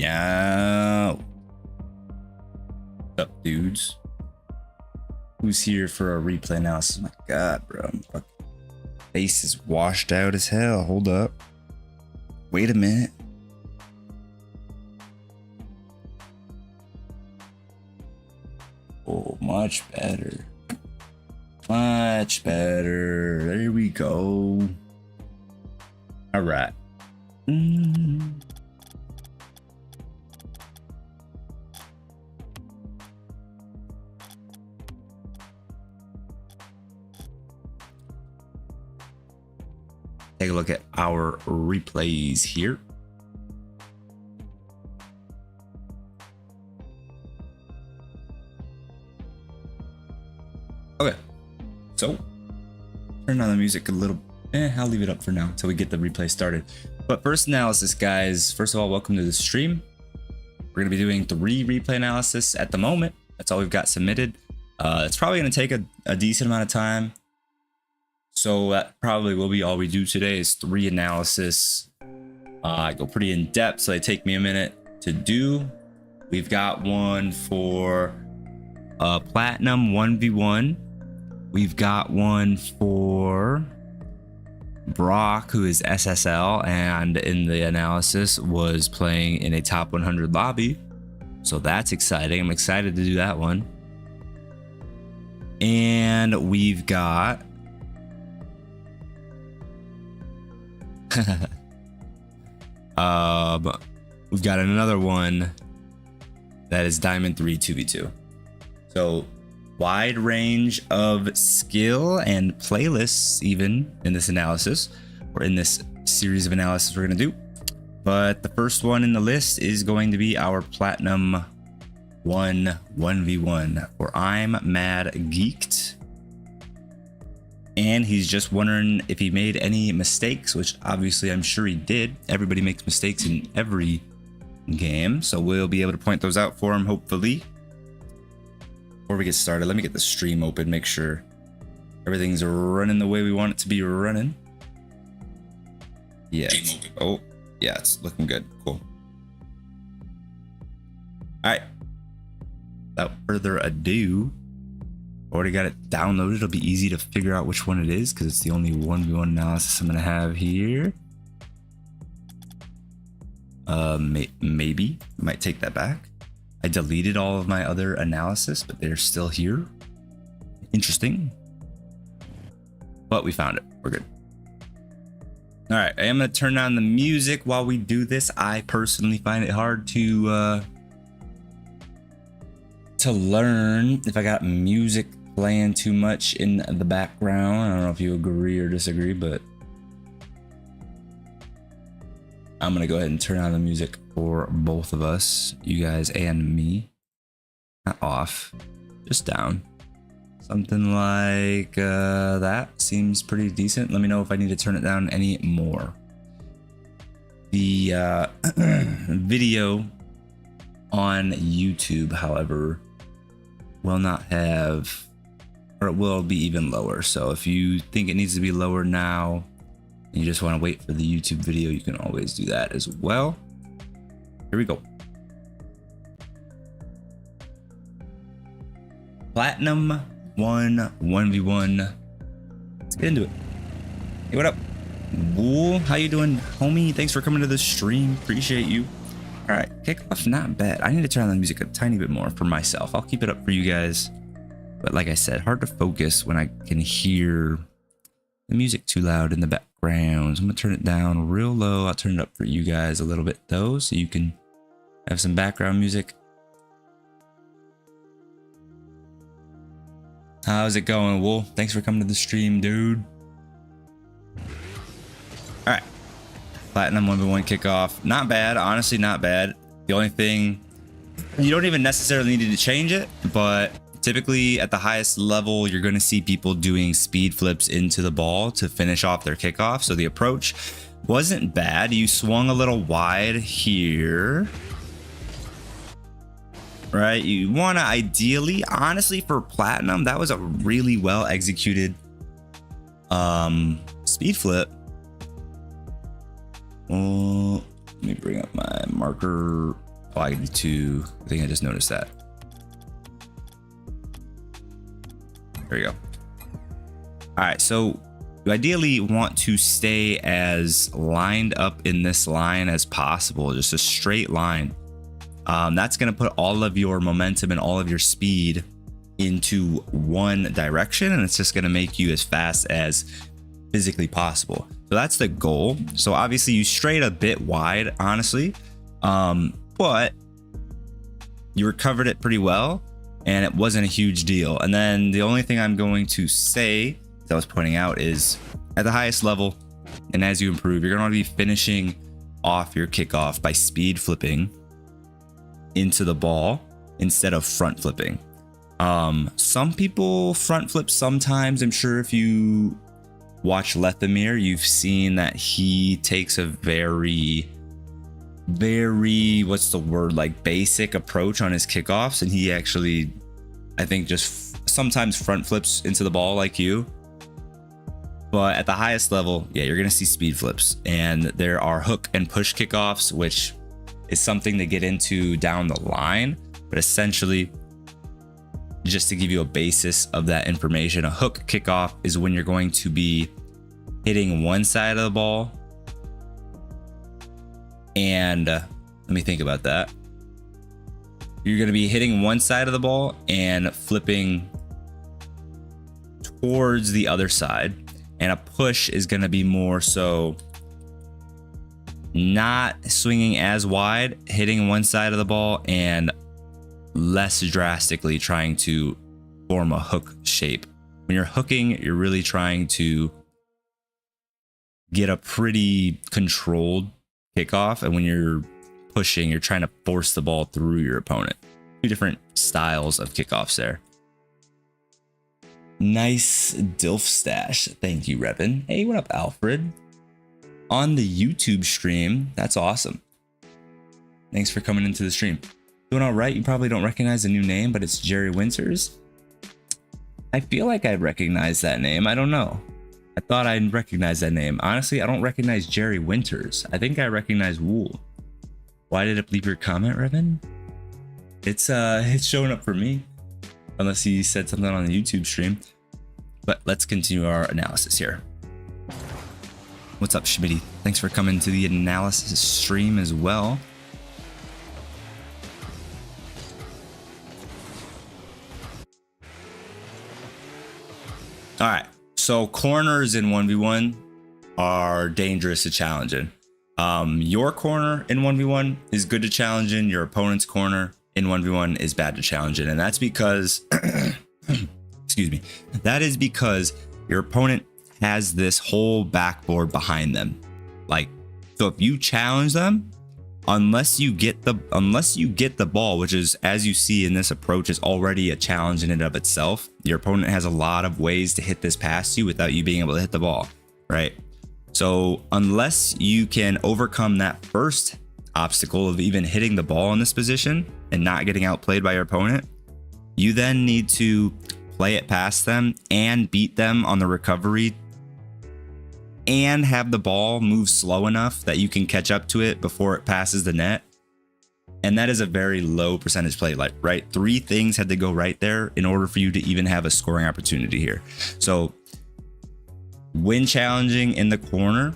Yeah. What's up, dudes? Who's here for a replay analysis? My God, bro. My fucking face is washed out as hell. Hold up. Wait a minute. Oh, much better. Much better. There we go. All right. Take a look at our replays here. Okay, so turn on the music a little. I'll leave it up for now until we get the replay started. But first analysis, guys. First of all, welcome to the stream. We're gonna be doing 3 replay analysis at the moment. That's all we've got submitted. It's probably gonna take a decent amount of time. So that probably will be all we do today is 3 analysis. I go pretty in depth, so they take me a minute to do. We've got one for Platinum 1v1. We've got one for Brock, who is SSL, and in the analysis was playing in a top 100 lobby. So that's exciting. I'm excited to do that one. And we've got we've got another one that is Diamond 3 2v2. So wide range of skill and playlists even in this analysis, or in this series of analysis we're going to do. But the first one in the list is going to be our Platinum 1v1, where I'm mad geeked. And he's just wondering if he made any mistakes, which obviously I'm sure he did. Everybody makes mistakes in every game, so we'll be able to point those out for him, hopefully. Before we get started, let me get the stream open, make sure everything's running the way we want it to be running. Yeah. Oh, yeah, it's looking good. Cool. All right. Without further ado, already got it downloaded. It'll be easy to figure out which one it is because it's the only 1v1 analysis I'm gonna have here. Maybe might take that back. I deleted all of my other analysis, but they're still here. Interesting. But we found it. We're good. All right, I am gonna turn on the music while we do this. I personally find it hard to learn if I got music playing too much in the background. I don't know if you agree or disagree, but I'm gonna go ahead and turn on the music for both of us, you guys and me. Not off, just down. Something like that seems pretty decent. Let me know if I need to turn it down any more. The video on YouTube, however, will not have, or it will be even lower. So if you think it needs to be lower now and you just want to wait for the YouTube video, you can always do that as well. Here we go. Platinum 1v1. Let's get into it. Hey, what up? Bull, how you doing, homie? Thanks for coming to the stream. Appreciate you. All right, kickoff, not bad. I need to turn on the music a tiny bit more for myself. I'll keep it up for you guys. But like I said, hard to focus when I can hear the music too loud in the background. So I'm gonna turn it down real low. I'll turn it up for you guys a little bit though, so you can have some background music. How's it going, Wolf? Thanks for coming to the stream, dude. All right. Platinum 1v1 kickoff. Not bad, honestly, not bad. The only thing, you don't even necessarily need to change it, but typically at the highest level, you're going to see people doing speed flips into the ball to finish off their kickoff. So the approach wasn't bad. You swung a little wide here, right? You want to ideally, honestly, for Platinum, that was a really well executed speed flip. Well, let me bring up my marker Oh, I need to, I think I just noticed that. There you go. All right, so you ideally want to stay as lined up in this line as possible, just a straight line. That's going to put all of your momentum and all of your speed into one direction, and it's just going to make you as fast as physically possible. So that's the goal. So obviously you strayed a bit wide, honestly, but you recovered it pretty well and it wasn't a huge deal. And then the only thing I'm going to say that I was pointing out is at the highest level, and as you improve, you're going to be finishing off your kickoff by speed flipping into the ball instead of front flipping. Some people front flip sometimes. I'm sure if you watch Lethamir, you've seen that he takes a very, what's the word, like basic approach on his kickoffs, and he actually, I think, just sometimes front flips into the ball like you. But at the highest level, yeah, you're gonna see speed flips, and there are hook and push kickoffs, which is something to get into down the line. But essentially, just to give you a basis of that information, a hook kickoff is when you're going to be hitting one side of the ball. And let me think about that. You're going to be hitting one side of the ball and flipping towards the other side. And a push is going to be more so not swinging as wide, hitting one side of the ball and less drastically trying to form a hook shape. When you're hooking, you're really trying to get a pretty controlled kickoff, and when you're pushing, you're trying to force the ball through your opponent. Two different styles of kickoffs there. Nice Dilf stash. Thank you, Revin. Hey, what up, Alfred? On the YouTube stream. That's awesome. Thanks for coming into the stream. Doing all right. You probably don't recognize the new name, but it's Jerry Winters. I feel like I recognize that name. I don't know. I thought I'd recognize that name. Honestly, I don't recognize Jerry Winters. I think I recognize Wool. Why did it leave your comment, Revin? It's showing up for me. Unless he said something on the YouTube stream. But let's continue our analysis here. What's up, Schmitty? Thanks for coming to the analysis stream as well. All right, so corners in 1v1 are dangerous to challenging. Your corner in 1v1 is good to challenging. Your opponent's corner in 1v1 is bad to challenging, and that's because, excuse me, that is because your opponent has this whole backboard behind them. Like, so if you challenge them, unless you get the ball, which is, as you see in this approach, is already a challenge in and of itself. Your opponent has a lot of ways to hit this past you without you being able to hit the ball, right? So unless you can overcome that first obstacle of even hitting the ball in this position and not getting outplayed by your opponent, you then need to play it past them and beat them on the recovery and have the ball move slow enough that you can catch up to it before it passes the net. And that is a very low percentage play, like, right? 3 things had to go right there in order for you to even have a scoring opportunity here. So when challenging in the corner,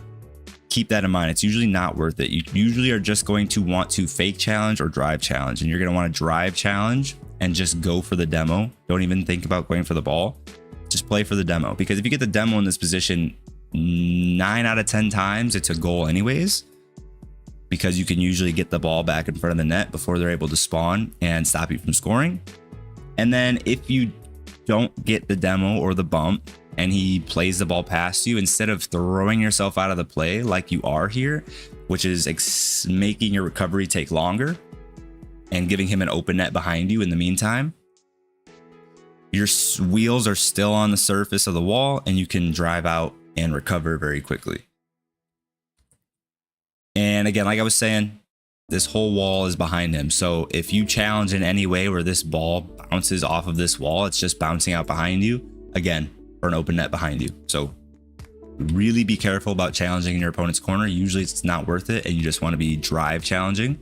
keep that in mind. It's usually not worth it. You usually are just going to want to fake challenge or drive challenge, and you're going to want to drive challenge and just go for the demo. Don't even think about going for the ball. Just play for the demo, because if you get the demo in this position 9 out of 10 times, it's a goal anyways, because you can usually get the ball back in front of the net before they're able to spawn and stop you from scoring. And then if you don't get the demo or the bump and he plays the ball past you, instead of throwing yourself out of the play like you are here, which is making your recovery take longer and giving him an open net behind you in the meantime, your wheels are still on the surface of the wall and you can drive out and recover very quickly. And again, like I was saying, this whole wall is behind him. So if you challenge in any way where this ball bounces off of this wall, it's just bouncing out behind you, again, for an open net behind you. So really be careful about challenging in your opponent's corner. Usually it's not worth it, and you just want to be drive challenging.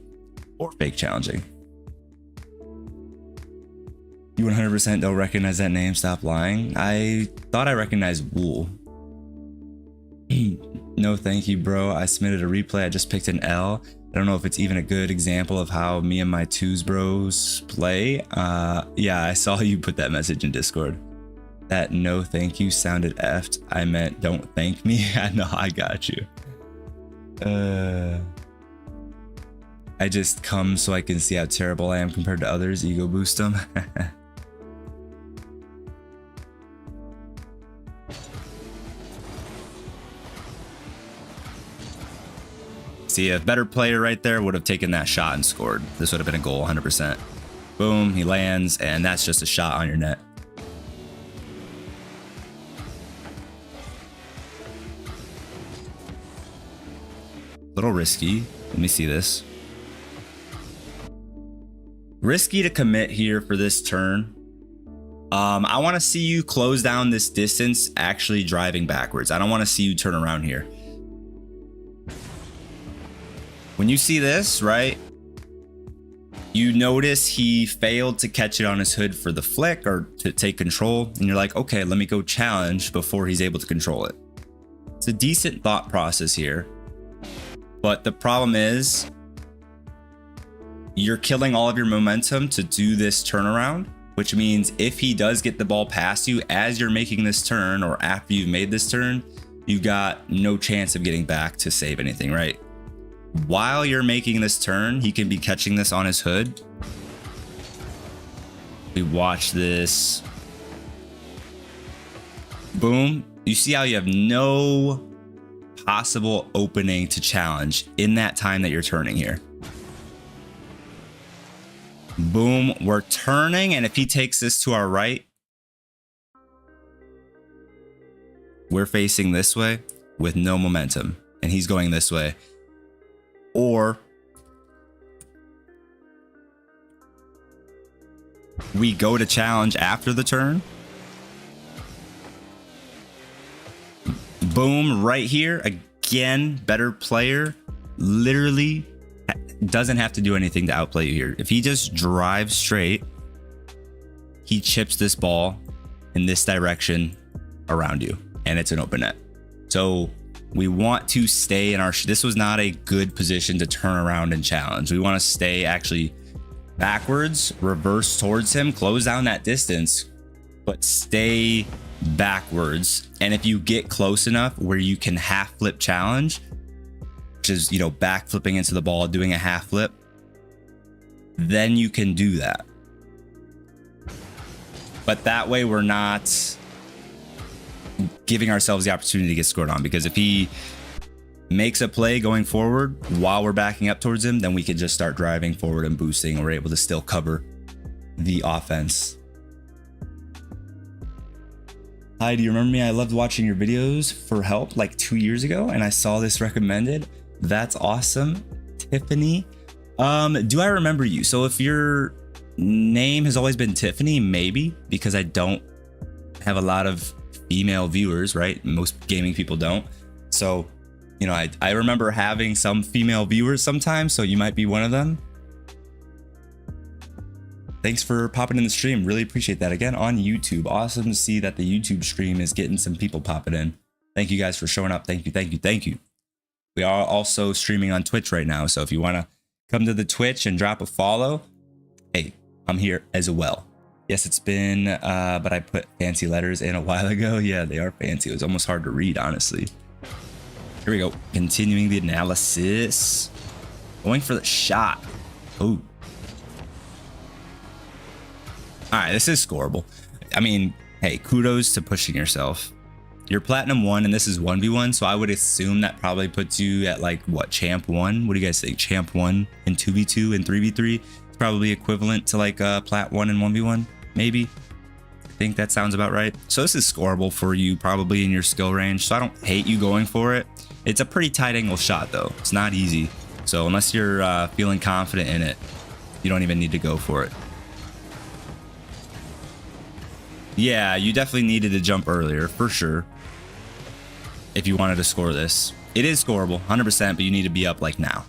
or fake challenging. You 100% don't recognize that name. Stop lying. I thought I recognized Wool. No, thank you, bro. I submitted a replay. I just picked an L. I don't know if it's even a good example of how me and my twos bros play. Yeah, I saw you put that message in Discord. That no thank you sounded effed. I meant don't thank me. I know, I got you. I just come so I can see how terrible I am compared to others. Ego boost them. See, a better player right there would have taken that shot and scored. This would have been a goal 100%. Boom, he lands, and that's just a shot on your net. Little risky. Let me see this. Risky to commit here for this turn. I want to see you close down this distance actually driving backwards. I don't want to see you turn around here. When you see this, right, you notice he failed to catch it on his hood for the flick or to take control, and you're like, okay, let me go challenge before he's able to control it. It's a decent thought process here, but the problem is you're killing all of your momentum to do this turnaround, which means if he does get the ball past you as you're making this turn or after you've made this turn, you've got no chance of getting back to save anything, right? While you're making this turn, he can be catching this on his hood. We watch this. Boom. You see how you have no possible opening to challenge in that time that you're turning here. Boom. We're turning, and if he takes this to our right, we're facing this way with no momentum, and he's going this way. Or we go to challenge after the turn. Boom, right here. Again, better player. Literally doesn't have to do anything to outplay you here. If he just drives straight, he chips this ball in this direction around you, and it's an open net. So we want to stay in our... This was not a good position to turn around and challenge. We want to stay actually backwards, reverse towards him, close down that distance, but stay backwards. And if you get close enough where you can half flip challenge, which is, you know, back flipping into the ball, doing a half flip, then you can do that. But that way we're not giving ourselves the opportunity to get scored on, because if he makes a play going forward while we're backing up towards him, then we can just start driving forward and boosting, and we're able to still cover the offense. Hi, do you remember me? I loved watching your videos for help like 2 years ago, and I saw this recommended. That's awesome. Tiffany. Do I remember you? So if your name has always been Tiffany, maybe, because I don't have a lot of female viewers, right? Most gaming people don't. So, you know, I remember having some female viewers sometimes, so you might be one of them. Thanks for popping in the stream. Really appreciate that. Again, on YouTube. Awesome to see that the YouTube stream is getting some people popping in. Thank you guys for showing up. Thank you, thank you, thank you. We are also streaming on Twitch right now, so if you want to come to the Twitch and drop a follow, hey, I'm here as well. Yes, it's been, but I put fancy letters in a while ago. Yeah, they are fancy. It was almost hard to read, honestly. Here we go. Continuing the analysis. Going for the shot. Oh. All right, this is scoreable. I mean, hey, kudos to pushing yourself. You're Platinum 1, and this is 1v1, so I would assume that probably puts you at, like, what, Champ 1? What do you guys think? Champ 1 and 2v2 and 3v3? It's probably equivalent to, like, Plat 1 and 1v1. Maybe. I think that sounds about right. So this is scoreable for you, probably in your skill range. So I don't hate you going for it. It's a pretty tight angle shot, though. It's not easy. So unless you're feeling confident in it, you don't even need to go for it. Yeah, you definitely needed to jump earlier, for sure, if you wanted to score this. It is scoreable, 100%, but you need to be up like now.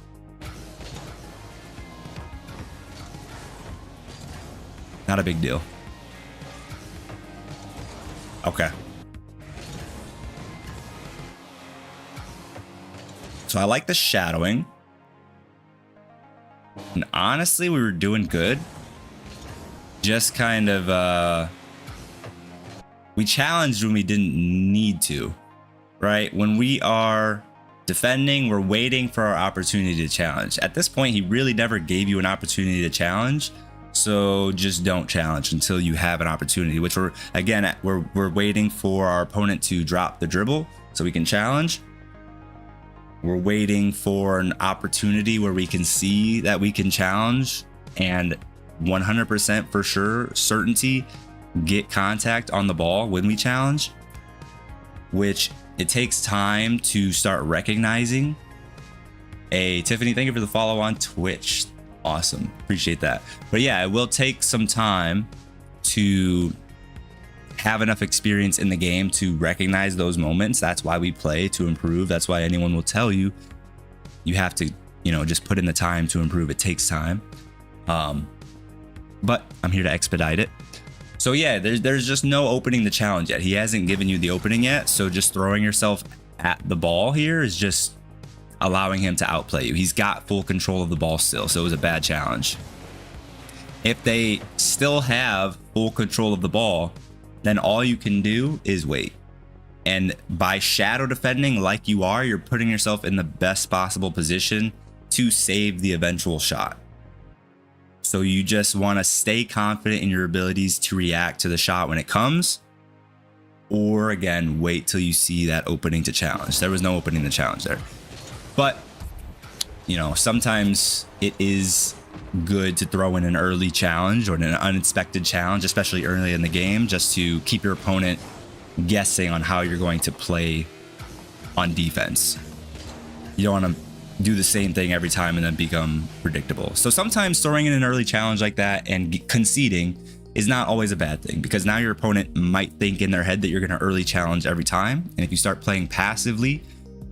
Not a big deal. Okay. So I like the shadowing. And honestly, we were doing good. Just kind of, we challenged when we didn't need to, right? When we are defending, we're waiting for our opportunity to challenge. At this point, he really never gave you an opportunity to challenge. So just don't challenge until you have an opportunity, which we're waiting for our opponent to drop the dribble so we can challenge. We're waiting for an opportunity where we can see that we can challenge and 100% for sure, certainty, get contact on the ball when we challenge, which it takes time to start recognizing. Tiffany, thank you for the follow on Twitch. Awesome. Appreciate that. But yeah, it will take some time to have enough experience in the game to recognize those moments. That's why we play, to improve. That's why anyone will tell you you have to, just put in the time to improve. It takes time. But I'm here to expedite it. So yeah, there's just no opening the challenge yet. He hasn't given you the opening yet. So just throwing yourself at the ball here is just allowing him to outplay you. He's got full control of the ball still. So it was a bad challenge. If they still have full control of the ball, then all you can do is wait. And by shadow defending like you are, you're putting yourself in the best possible position to save the eventual shot. So you just want to stay confident in your abilities to react to the shot when it comes, or again, wait till you see that opening to challenge. There was no opening to challenge there. But, sometimes it is good to throw in an early challenge or an unexpected challenge, especially early in the game, just to keep your opponent guessing on how you're going to play on defense. You don't want to do the same thing every time and then become predictable. So sometimes throwing in an early challenge like that and conceding is not always a bad thing, because now your opponent might think in their head that you're going to early challenge every time. And if you start playing passively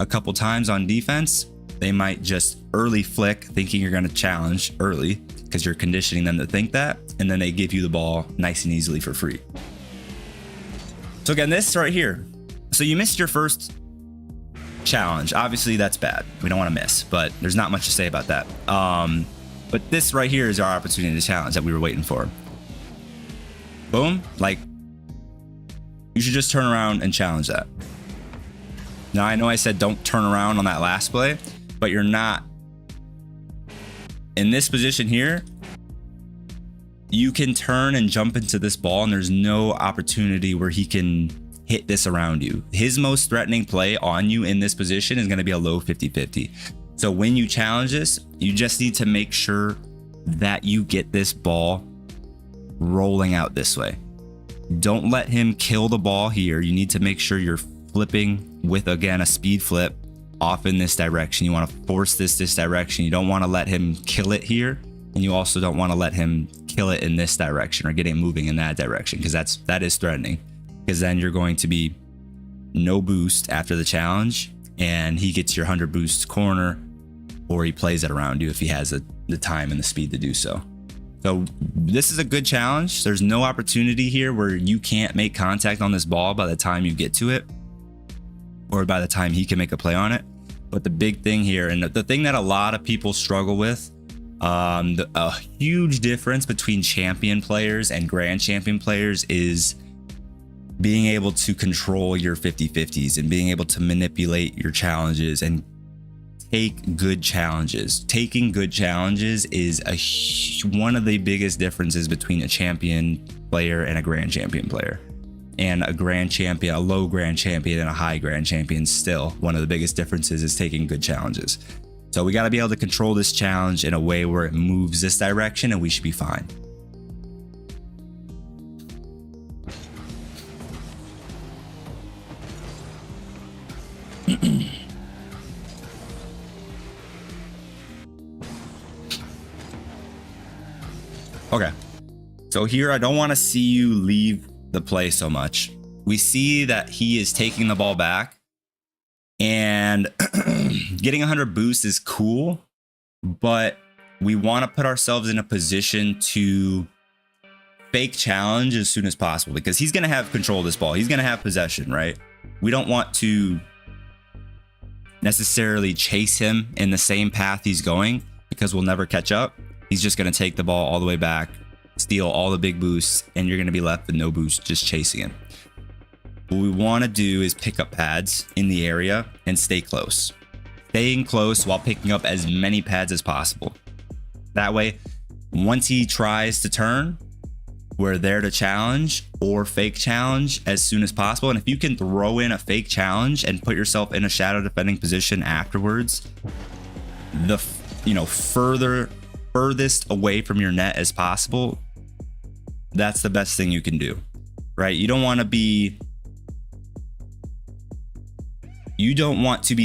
a couple times on defense, they might just early flick thinking you're going to challenge early because you're conditioning them to think that, and then they give you the ball nice and easily for free. So again, this right here. So you missed your first challenge. Obviously that's bad. We don't want to miss, but there's not much to say about that. But this right here is our opportunity to challenge that we were waiting for. Boom. Like, you should just turn around and challenge that. Now I know I said don't turn around on that last play, but you're not. In this position here, you can turn and jump into this ball and there's no opportunity where he can hit this around you. His most threatening play on you in this position is going to be a low 50-50. So when you challenge this, you just need to make sure that you get this ball rolling out this way. Don't let him kill the ball here. You need to make sure you're flipping with, again, a speed flip off in this direction. You want to force this direction. You don't want to let him kill it here. And you also don't want to let him kill it in this direction or get it moving in that direction, because that is threatening. Because then you're going to be no boost after the challenge and he gets your 100 boost corner, or he plays it around you if he has the time and the speed to do so. So this is a good challenge. There's no opportunity here where you can't make contact on this ball by the time you get to it, or by the time he can make a play on it. But the big thing here, and the thing that a lot of people struggle with, a huge difference between champion players and grand champion players is being able to control your 50-50s and being able to manipulate your challenges and take good challenges. Taking good challenges is one of the biggest differences between a champion player and a grand champion player. And a grand champion, a low grand champion and a high grand champion, still one of the biggest differences is taking good challenges. So we got to be able to control this challenge in a way where it moves this direction and we should be fine. Okay, so here I don't want to see you leave the play so much. We see that he is taking the ball back, and getting 100 boost is cool, but we want to put ourselves in a position to fake challenge as soon as possible, because he's going to have control of this ball. He's going to have possession, right? We don't want to necessarily chase him in the same path he's going, because we'll never catch up. He's just going to take the ball all the way back, steal all the big boosts, and you're going to be left with no boost, just chasing him. What we want to do is pick up pads in the area and stay close. Staying close while picking up as many pads as possible. That way, once he tries to turn, we're there to challenge or fake challenge as soon as possible. And if you can throw in a fake challenge and put yourself in a shadow defending position afterwards, the furthest away from your net as possible, that's the best thing you can do, right? You don't want to be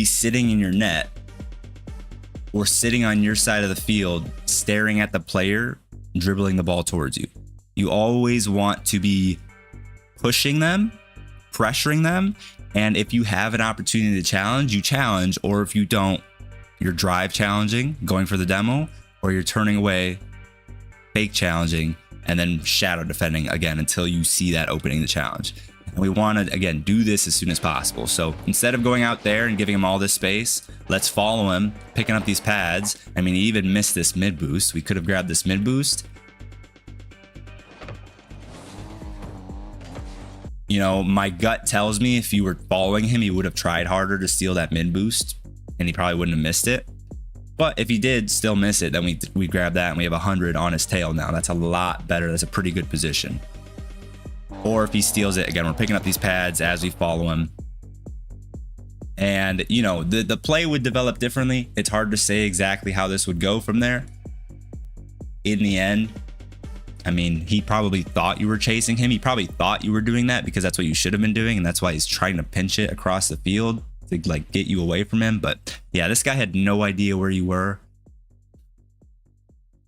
sitting in your net or sitting on your side of the field staring at the player dribbling the ball towards you. You always want to be pushing them, pressuring them, and if you have an opportunity to challenge, you challenge, or if you don't, you're drive challenging, going for the demo, or you're turning away, fake challenging, and then shadow defending again until you see that opening to challenge. And we want to, again, do this as soon as possible. So instead of going out there and giving him all this space, let's follow him, picking up these pads. I mean, he even missed this mid boost. We could have grabbed this mid boost. You know, my gut tells me if you were following him, he would have tried harder to steal that mid boost and he probably wouldn't have missed it. But if he did still miss it, then we grab that and we have 100 on his tail now. That's a lot better. That's a pretty good position. Or if he steals it, again, we're picking up these pads as we follow him. And, you know, the play would develop differently. It's hard to say exactly how this would go from there. In the end, I mean, he probably thought you were chasing him. He probably thought you were doing that because that's what you should have been doing. And that's why he's trying to pinch it across the field to like get you away from him. But yeah, this guy had no idea where you were.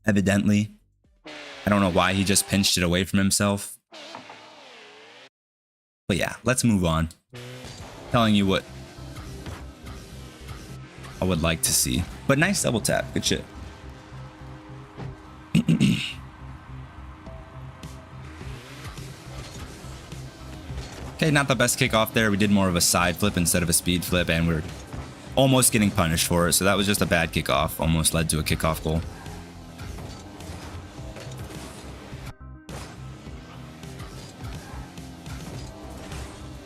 Evidently. I don't know why he just pinched it away from himself. But yeah, let's move on. Telling you what I would like to see. But nice double tap. Good shit. Okay, not the best kickoff there. We did more of a side flip instead of a speed flip, and we're almost getting punished for it. So that was just a bad kickoff. Almost led to a kickoff goal.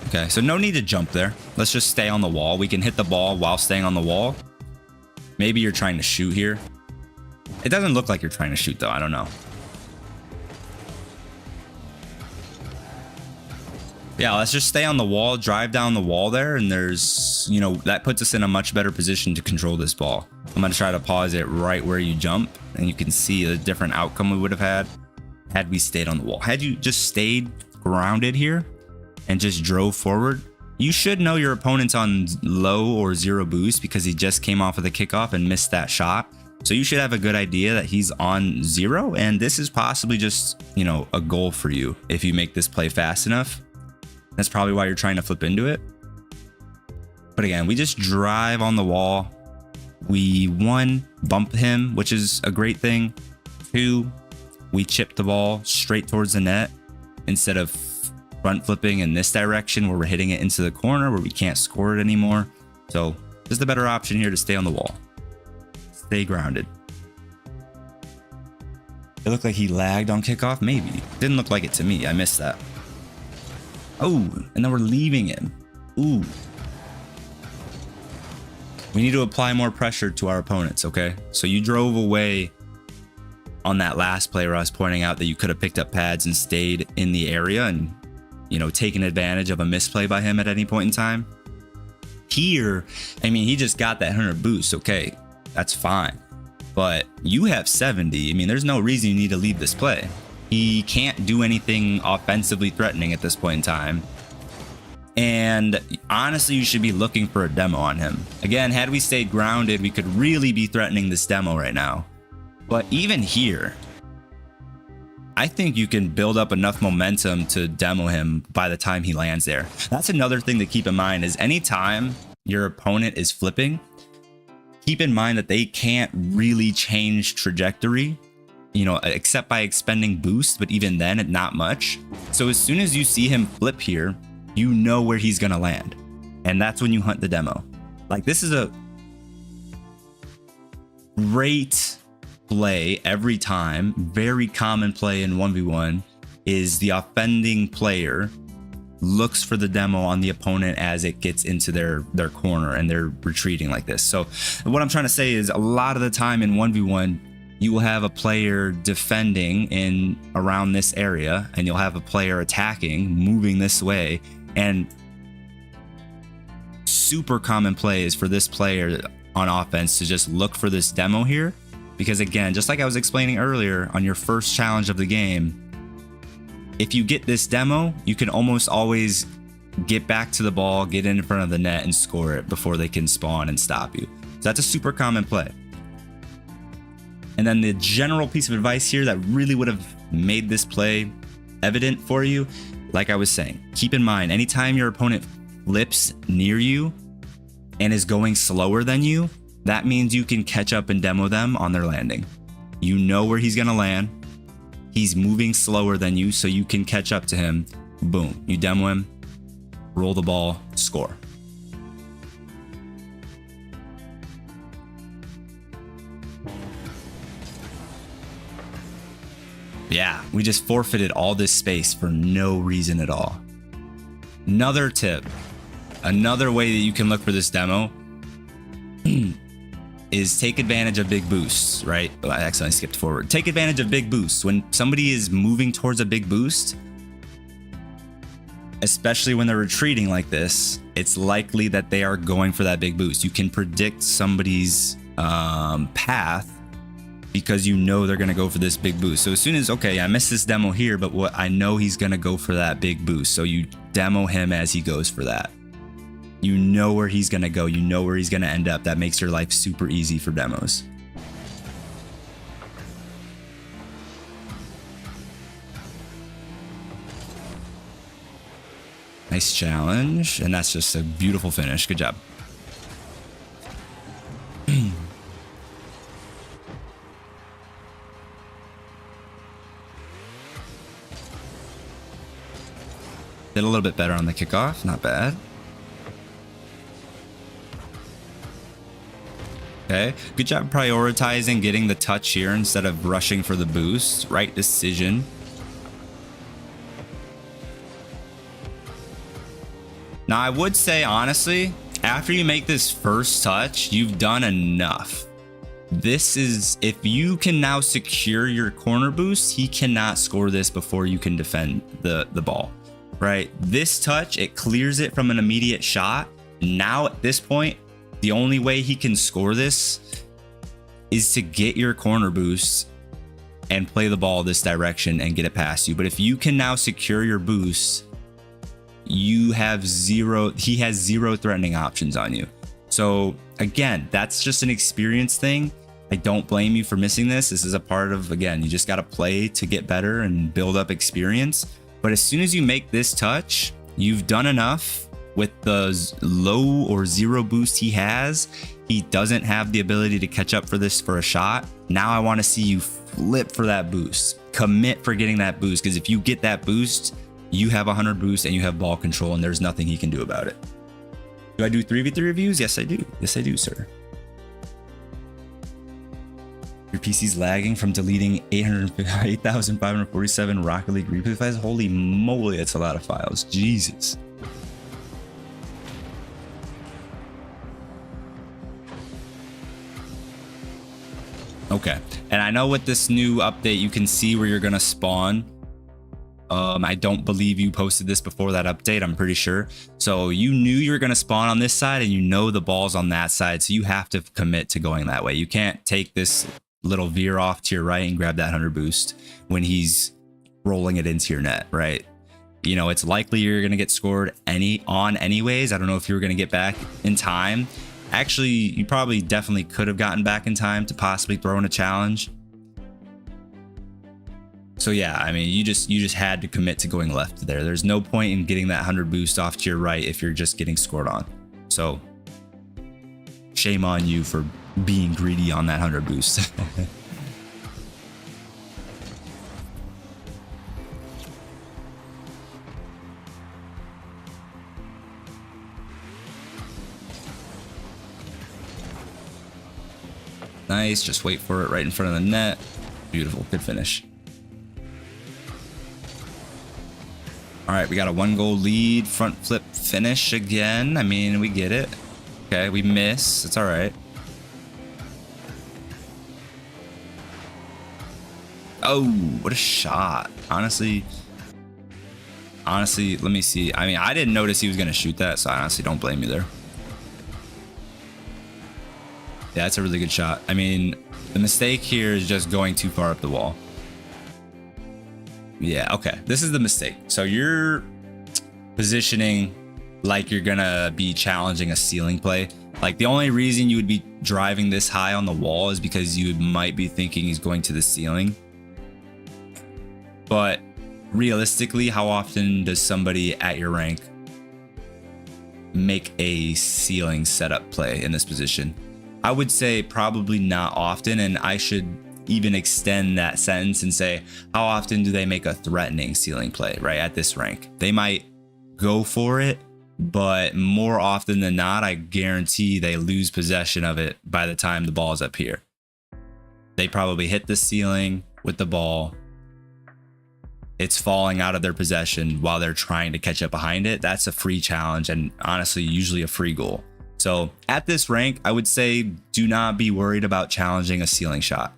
Okay, so no need to jump there. Let's just stay on the wall. We can hit the ball while staying on the wall. Maybe you're trying to shoot here. It doesn't look like you're trying to shoot, though. I don't know. Yeah, let's just stay on the wall, drive down the wall there, and there's, you know, that puts us in a much better position to control this ball. I'm going to try to pause it right where you jump, and you can see the different outcome we would have had we stayed on the wall. Had you just stayed grounded here and just drove forward, you should know your opponent's on low or zero boost because he just came off of the kickoff and missed that shot. So you should have a good idea that he's on zero, and this is possibly just, you know, a goal for you if you make this play fast enough. That's probably why you're trying to flip into it. But again, we just drive on the wall. We, 1, bump him, which is a great thing. 2, we chip the ball straight towards the net instead of front flipping in this direction where we're hitting it into the corner where we can't score it anymore. So this is the better option here to stay on the wall. Stay grounded. It looked like he lagged on kickoff. Maybe. Didn't look like it to me. I missed that. Oh, and then we're leaving him. Ooh. We need to apply more pressure to our opponents, okay? So you drove away on that last play where I was pointing out that you could have picked up pads and stayed in the area and, you know, taken advantage of a misplay by him at any point in time. Here, I mean, he just got that 100 boost, okay? That's fine. But you have 70. I mean, there's no reason you need to leave this play. He can't do anything offensively threatening at this point in time. And honestly, you should be looking for a demo on him. Again, had we stayed grounded, we could really be threatening this demo right now. But even here, I think you can build up enough momentum to demo him by the time he lands there. That's another thing to keep in mind is anytime your opponent is flipping, keep in mind that they can't really change trajectory you know, except by expending boost, but even then, not much. So as soon as you see him flip here, you know where he's gonna land. And that's when you hunt the demo. Like, this is a great play every time. Very common play in 1v1 is the offending player looks for the demo on the opponent as it gets into their corner and they're retreating like this. So what I'm trying to say is, a lot of the time in 1v1, you will have a player defending in around this area, and you'll have a player attacking, moving this way. And super common play is for this player on offense to just look for this demo here, because again, just like I was explaining earlier on your first challenge of the game, if you get this demo, you can almost always get back to the ball, get in front of the net, and score it before they can spawn and stop you. So that's a super common play. And then the general piece of advice here that really would have made this play evident for you, like I was saying, keep in mind, anytime your opponent flips near you and is going slower than you, that means you can catch up and demo them on their landing. You know where he's gonna land. He's moving slower than you, so you can catch up to him. Boom, you demo him, roll the ball, score. Yeah, we just forfeited all this space for no reason at all. Another tip, another way that you can look for this demo is take advantage of big boosts, right? Oh, I accidentally skipped forward. Take advantage of big boosts. When somebody is moving towards a big boost, especially when they're retreating like this, it's likely that they are going for that big boost. You can predict somebody's path because you know they're going to go for this big boost. So as soon as, okay, I missed this demo here, but what I know he's going to go for that big boost. So you demo him as he goes for that. You know where he's going to go. You know where he's going to end up. That makes your life super easy for demos. Nice challenge. And that's just a beautiful finish. Good job. Did a little bit better on the kickoff. Not bad. Okay, good job prioritizing getting the touch here instead of rushing for the boost. Right decision. Now, I would say, honestly, after you make this first touch, you've done enough. This is, if you can now secure your corner boost, he cannot score this before you can defend the ball, right? This touch, it clears it from an immediate shot. Now, at this point, the only way he can score this is to get your corner boost and play the ball this direction and get it past you. But if you can now secure your boost, you have zero, he has zero threatening options on you. So again, that's just an experience thing. I don't blame you for missing this. This is a part of, again, you just got to play to get better and build up experience. But as soon as you make this touch, you've done enough. With the low or zero boost he has, he doesn't have the ability to catch up for this for a shot. Now I want to see you flip for that boost. Commit for getting that boost, because if you get that boost, you have 100 boost and you have ball control, and there's nothing he can do about it. Do I do 3v3 reviews? Yes, I do. Yes, I do, sir. Your PC's lagging from deleting 8,547 Rocket League replay files. Holy moly, that's a lot of files. Jesus. Okay, and I know with this new update, you can see where you're gonna spawn. I don't believe you posted this before that update, I'm pretty sure. So you knew you were gonna spawn on this side, and you know the ball's on that side, so you have to commit to going that way. You can't take this little veer off to your right and grab that 100 boost when he's rolling it into your net, right? You know, it's likely you're gonna get scored anyways. I don't know if you were gonna get back in time. Actually, you probably definitely could have gotten back in time to possibly throw in a challenge. So yeah, I mean, you just had to commit to going left there. There's no point in getting that 100 boost off to your right if you're just getting scored on. So shame on you for being greedy on that 100 boost. Nice, just wait for it right in front of the net. Beautiful, good finish. All right, we got a 1-goal lead, front flip finish again. I mean, we get it. Okay, we miss, it's all right. Oh, what a shot. Honestly, let me see. I mean, I didn't notice he was gonna shoot that, so I honestly don't blame you there. Yeah, that's a really good shot. I mean, the mistake here is just going too far up the wall. Yeah, okay. This is the mistake. So you're positioning like you're gonna be challenging a ceiling play. Like the only reason you would be driving this high on the wall is because you might be thinking he's going to the ceiling. But realistically, how often does somebody at your rank make a ceiling setup play in this position? I would say probably not often, and I should even extend that sentence and say, how often do they make a threatening ceiling play, right, at this rank? They might go for it, but more often than not, I guarantee they lose possession of it by the time the ball's up here. They probably hit the ceiling with the ball. It's falling out of their possession while they're trying to catch up behind it. That's a free challenge and honestly, usually a free goal. So at this rank, I would say do not be worried about challenging a ceiling shot.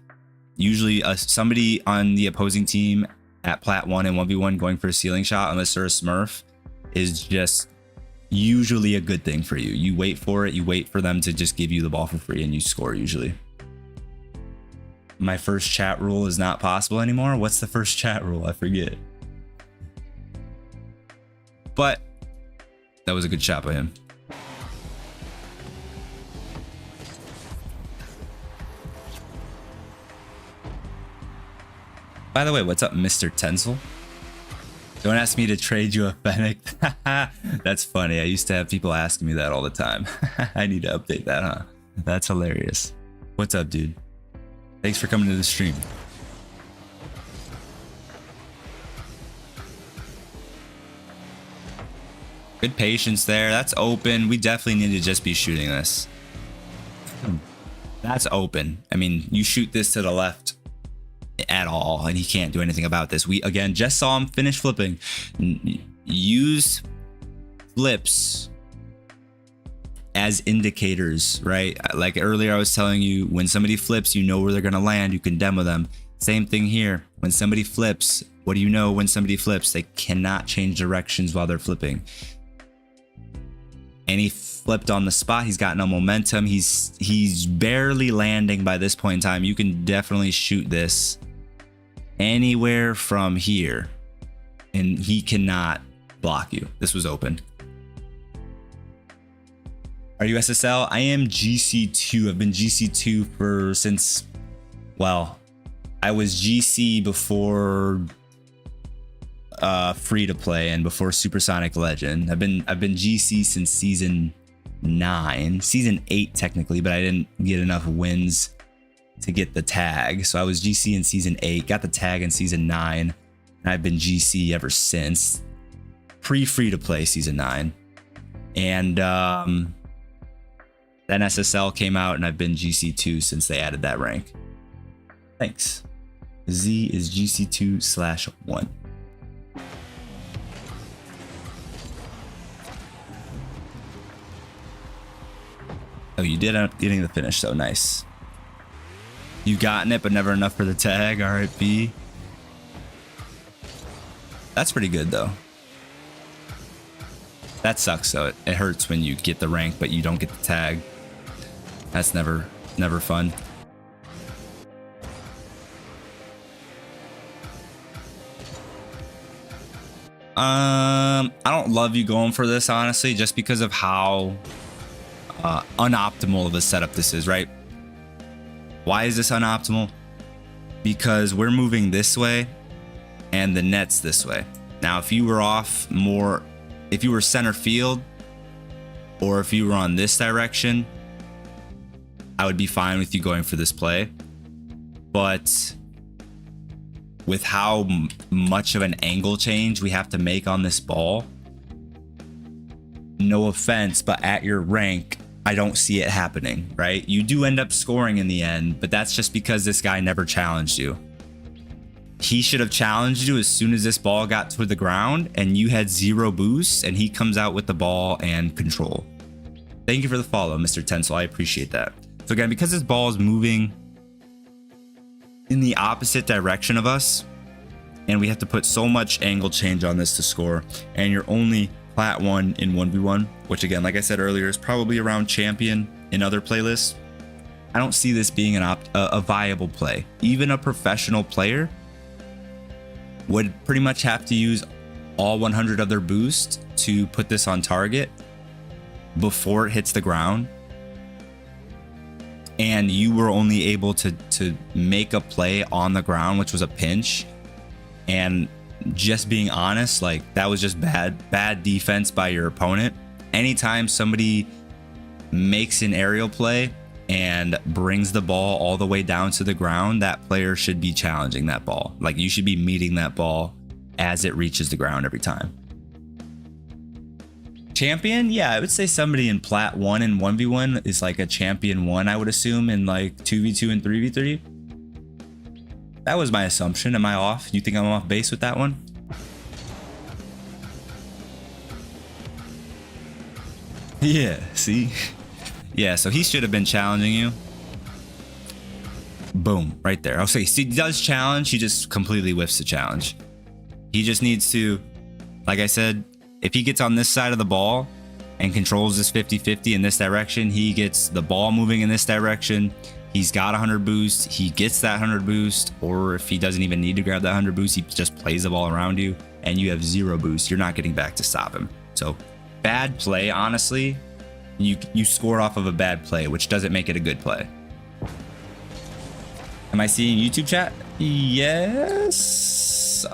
Usually somebody on the opposing team at Plat 1 and 1v1 going for a ceiling shot, unless they're a smurf, is just usually a good thing for you. You wait for it. You wait for them to just give you the ball for free and you score usually. My first chat rule is not possible anymore. What's the first chat rule? I forget. But that was a good shot by him. By the way, what's up, Mr. Tencel? Don't ask me to trade you a Fennec. That's funny. I used to have people asking me that all the time. I need to update that, huh? That's hilarious. What's up, dude? Thanks for coming to the stream. Good patience there. That's open. We definitely need to just be shooting this. That's open. I mean, you shoot this to the left at all and he can't do anything about this. We again just saw him finish flipping. Use flips as indicators, right? Like earlier I was telling you, when somebody flips, you know where they're going to land. You can demo them. Same thing here. When somebody flips, what do you know when somebody flips? They cannot change directions while they're flipping. And he flipped on the spot. He's got no momentum. He's barely landing by this point in time. You can definitely shoot this anywhere from here and he cannot block you. This was open. Are you SSL? I am GC2. I've been GC2 since, well, I was GC before free to play and before Supersonic Legend. I've been GC since season 9, season 8 technically, but I didn't get enough wins to get the tag. So I was GC in season 8, got the tag in season 9, and I've been GC ever since. Pre-free to play season 9. And then SSL came out and I've been GC2 since they added that rank. Thanks. Z is GC2/1. Oh, you did end up getting the finish, so nice. You've gotten it, but never enough for the tag. All right, B. That's pretty good, though. That sucks, though. It hurts when you get the rank, but you don't get the tag. That's never fun. I don't love you going for this, honestly, just because of how unoptimal of a setup this is, right? Why is this unoptimal? Because we're moving this way and the net's this way. Now, if you were off more, if you were center field or if you were on this direction, I would be fine with you going for this play. But with how much of an angle change we have to make on this ball, no offense, but at your rank, I don't see it happening, right? You do end up scoring in the end, but that's just because this guy never challenged you. He should have challenged you as soon as this ball got to the ground and you had 0 boosts, and he comes out with the ball and control. Thank you for the follow, Mr. Tensel. I appreciate that. So again, because this ball is moving in the opposite direction of us, and we have to put so much angle change on this to score, and you're only Plat 1 in 1v1, which again, like I said earlier, is probably around champion in other playlists. I don't see this being a viable play. Even a professional player would pretty much have to use all 100 of their boost to put this on target before it hits the ground. And you were only able to make a play on the ground, which was a pinch. And just being honest, like, that was just bad defense by your opponent. Anytime somebody makes an aerial play and brings the ball all the way down to the ground, that player should be challenging that ball. Like, you should be meeting that ball as it reaches the ground every time. Champion, yeah, I would say somebody in Plat 1 and 1v1 is like a champion 1, I would assume, in like 2v2 and 3v3. That was my assumption. Am I off? You think I'm off base with that one? Yeah, see? Yeah, so he should have been challenging you. Boom, right there. I'll say, he does challenge, he just completely whiffs the challenge. He just needs to, like I said, if he gets on this side of the ball and controls this 50-50 in this direction, he gets the ball moving in this direction. He's got 100 boost. He gets that 100 boost, or if he doesn't even need to grab that 100 boost, he just plays the ball around you and you have 0 boost. You're not getting back to stop him. So bad play, honestly. You score off of a bad play, which doesn't make it a good play. Am I seeing YouTube chat? Yes.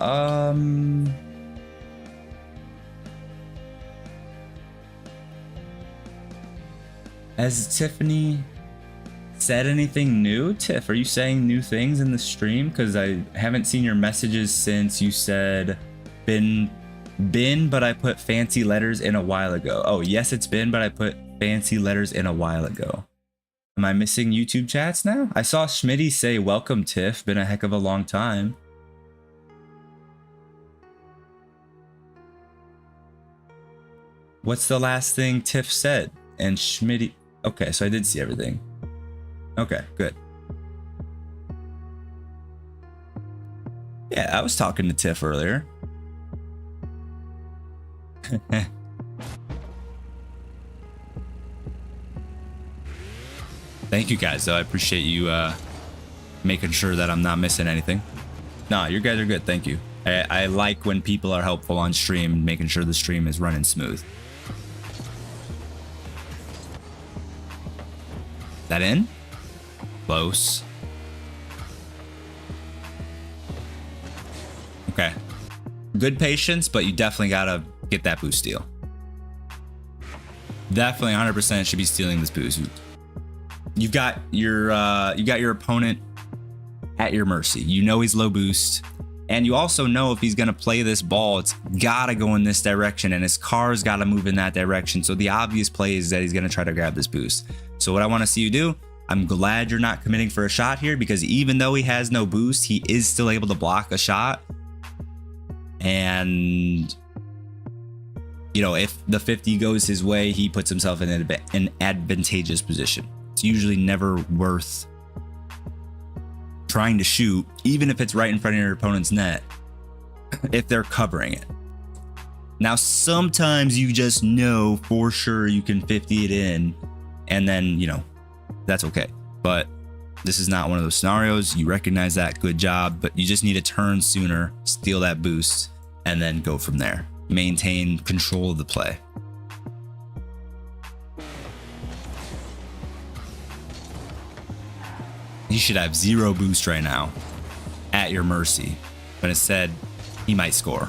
Has Tiffany said anything new? Tiff, are you saying new things in the stream? Because I haven't seen your messages since you said been, but I put fancy letters in a while ago. Oh, yes, it's been, but I put fancy letters in a while ago. Am I missing YouTube chats now? I saw Schmitty say, welcome, Tiff. Been a heck of a long time. What's the last thing Tiff said? And Schmitty... Okay, so I did see everything. Okay, good. Yeah, I was talking to Tiff earlier. Thank you guys, though. I appreciate you making sure that I'm not missing anything. Nah, you guys are good. Thank you. I like when people are helpful on stream and making sure the stream is running smooth. That in? Close. Okay. Good patience, but you definitely gotta get that boost steal. Definitely 100% should be stealing this boost. You got your opponent at your mercy. You know he's low boost, and you also know if he's gonna play this ball, it's gotta go in this direction, and his car's gotta move in that direction. So the obvious play is that he's gonna try to grab this boost. So what I want to see you do, I'm glad you're not committing for a shot here, because even though he has no boost, he is still able to block a shot. And you know, if the 50 goes his way, he puts himself in an advantageous position. It's usually never worth trying to shoot, even if it's right in front of your opponent's net, if they're covering it. Now, sometimes you just know for sure you can 50 it in, and then, you know, that's okay. But this is not one of those scenarios. You recognize that, good job, but you just need to turn sooner, steal that boost, and then go from there. Maintain control of the play. He should have 0 boost right now at your mercy, but instead he might score.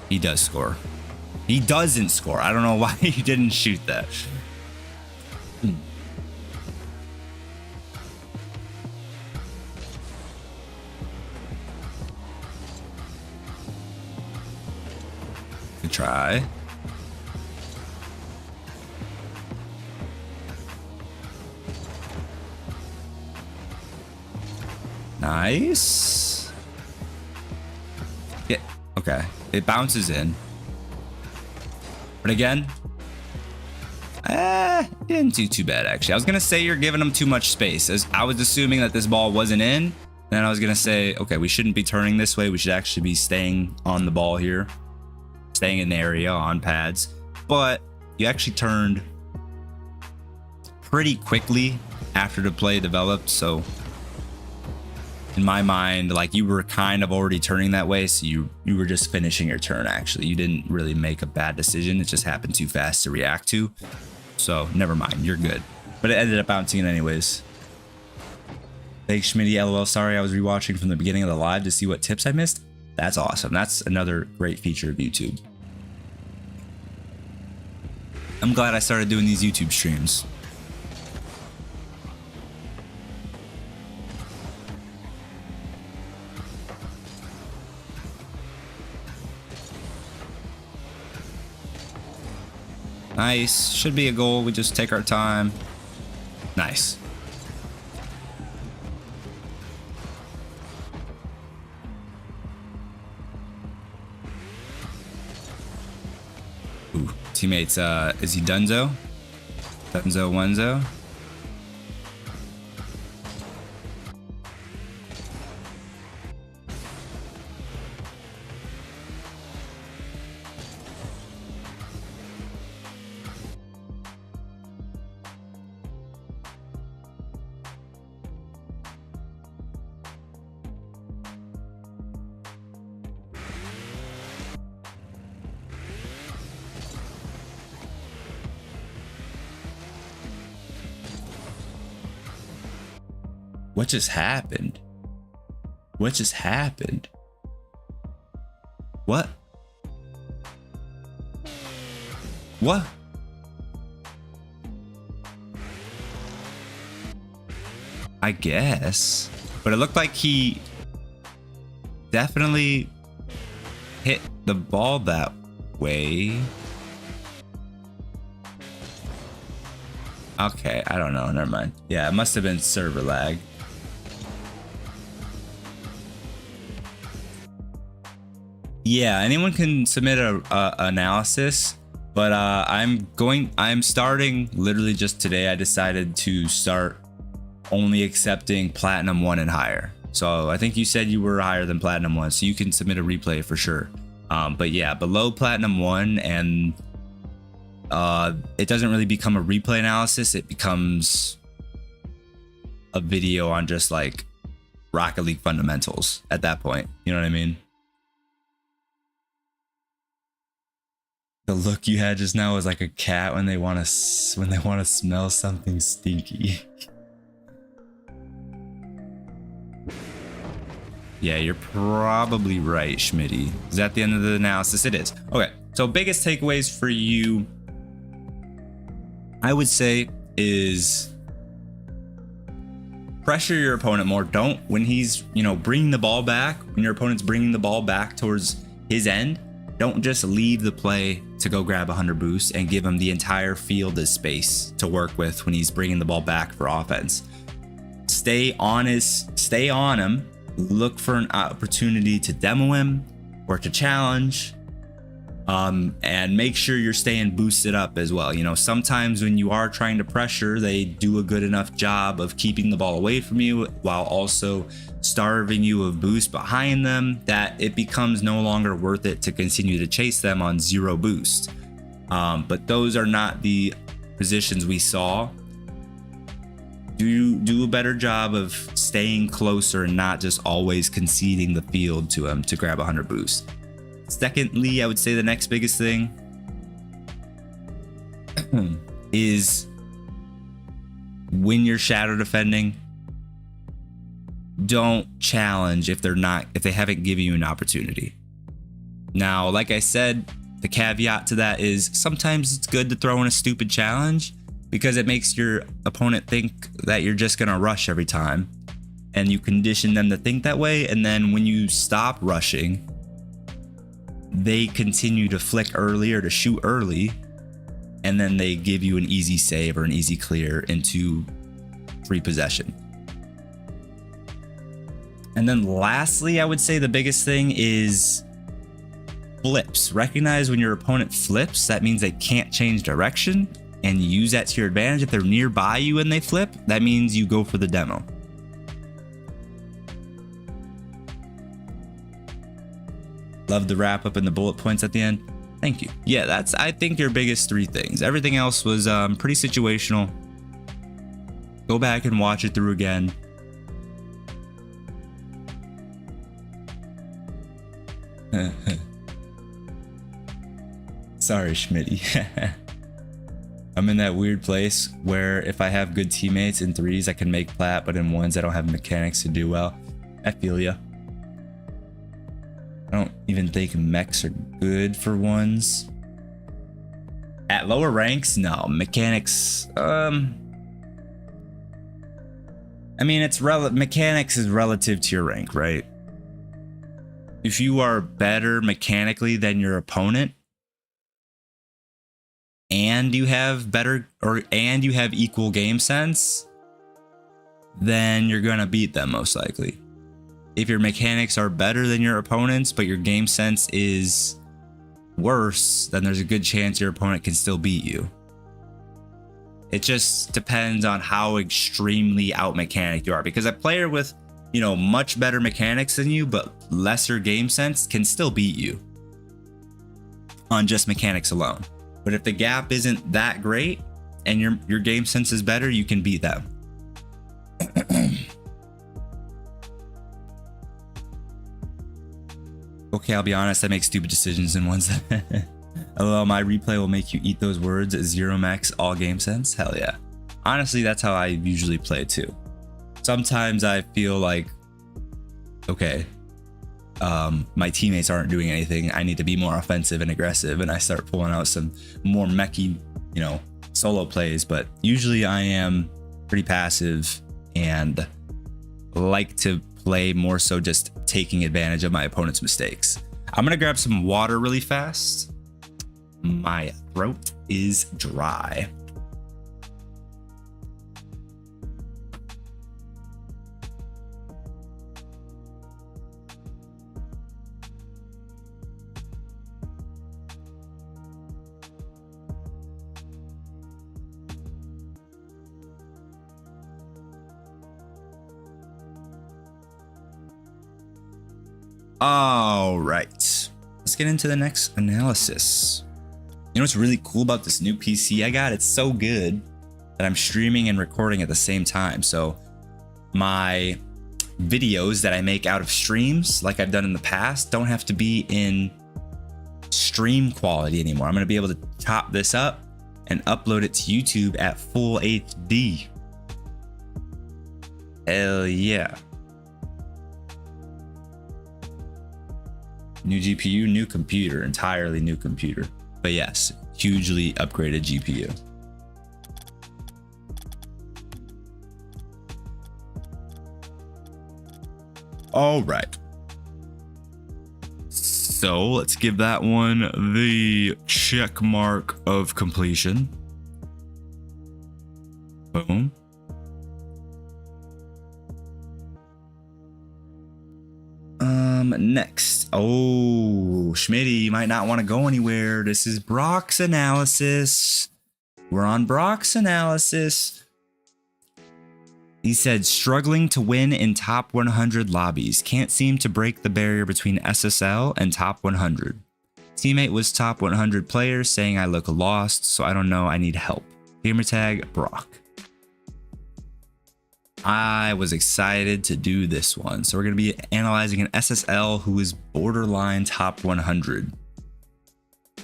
He does score. He doesn't score. I don't know why he didn't shoot that. Good try. Nice. Yeah, okay. It bounces in. But again, didn't do too bad, actually. I was going to say you're giving them too much space. As I was assuming that this ball wasn't in. Then I was going to say, okay, we shouldn't be turning this way. We should actually be staying on the ball here. Staying in the area on pads. But you actually turned pretty quickly after the play developed. So in my mind, like, you were kind of already turning that way. So you were just finishing your turn, actually. You didn't really make a bad decision. It just happened too fast to react to. So never mind, you're good. But it ended up bouncing in anyways. Thanks, Schmitty. LOL. Sorry, I was rewatching from the beginning of the live to see what tips I missed. That's awesome. That's another great feature of YouTube. I'm glad I started doing these YouTube streams. Nice. Should be a goal. We just take our time. Nice. Ooh, teammates, is he Dunzo? Dunzo Onezo? What just happened? What just happened? What? What? I guess. But it looked like he definitely hit the ball that way. Okay, I don't know. Never mind. Yeah, it must have been server lag. Yeah, anyone can submit a analysis, but I'm starting literally just today. I decided to start only accepting Platinum 1 and higher. So I think you said you were higher than Platinum 1, so you can submit a replay for sure. But yeah, below Platinum 1 and it doesn't really become a replay analysis. It becomes a video on just like Rocket League fundamentals at that point. You know what I mean? The look you had just now was like a cat when they want to smell something stinky. Yeah, you're probably right, Schmitty. Is that the end of the analysis? It is. Okay, so biggest takeaways for you, I would say, is pressure your opponent more. Don't, when he's, bringing the ball back, when your opponent's bringing the ball back towards his end, don't just leave the play to go grab 100 boosts and give him the entire field as space to work with when he's bringing the ball back for offense. Stay on him, look for an opportunity to demo him or to challenge, and make sure you're staying boosted up as well. Sometimes when you are trying to pressure, they do a good enough job of keeping the ball away from you while also starving you of boost behind them that it becomes no longer worth it to continue to chase them on 0 boost. But those are not the positions we saw. Do a better job of staying closer and not just always conceding the field to him to grab 100 boost. Secondly, I would say the next biggest thing is when you're shadow defending, don't challenge if they haven't given you an opportunity. Now, like I said, the caveat to that is sometimes it's good to throw in a stupid challenge because it makes your opponent think that you're just gonna rush every time, and you condition them to think that way. And then when you stop rushing, they continue to flick early or to shoot early, and then they give you an easy save or an easy clear into free possession. And then lastly, I would say the biggest thing is flips. Recognize when your opponent flips, that means they can't change direction, and use that to your advantage. If they're nearby you and they flip, that means you go for the demo. Love the wrap up and the bullet points at the end. Thank you. Yeah, that's, I think, your biggest 3 things. Everything else was pretty situational. Go back and watch it through again. Sorry, Schmitty. I'm in that weird place where if I have good teammates in 3s, I can make plat, but in 1s, I don't have mechanics to do well. I feel ya. I don't even think mechs are good for 1s. At lower ranks, no. Mechanics, I mean, mechanics is relative to your rank, right? If you are better mechanically than your opponent, and you have and you have equal game sense, then you're gonna beat them most likely. If your mechanics are better than your opponent's, but your game sense is worse, then there's a good chance your opponent can still beat you. It just depends on how extremely out mechanic you are, because a player with, you know, much better mechanics than you but lesser game sense can still beat you on just mechanics alone. But if the gap isn't that great and your game sense is better, you can beat them. Okay, I'll be honest, I make stupid decisions in 1s. LOL, my replay will make you eat those words. 0 max all game sense. Hell yeah. Honestly, that's how I usually play too. Sometimes I feel like, okay, my teammates aren't doing anything. I need to be more offensive and aggressive, and I start pulling out some more mechy, you know, solo plays. But usually I am pretty passive and like to play more so just taking advantage of my opponent's mistakes. I'm gonna grab some water really fast. My throat is dry. All right, let's get into the next analysis. You know what's really cool about this new PC I got? It's so good that I'm streaming and recording at the same time. So my videos that I make out of streams, like I've done in the past, don't have to be in stream quality anymore. I'm gonna be able to top this up and upload it to YouTube at full HD. Hell yeah. New GPU, new computer, entirely new computer. But yes, hugely upgraded GPU. All right. So let's give that one the check mark of completion. Boom. Next. Oh, Schmitty, you might not want to go anywhere. This is Brock's analysis. We're on Brock's analysis. He said, struggling to win in top 100 lobbies. Can't seem to break the barrier between SSL and top 100. Teammate was top 100 player, saying I look lost, so I don't know, I need help. Gamertag Brock. I was excited to do this one. So we're going to be analyzing an SSL who is borderline top 100. I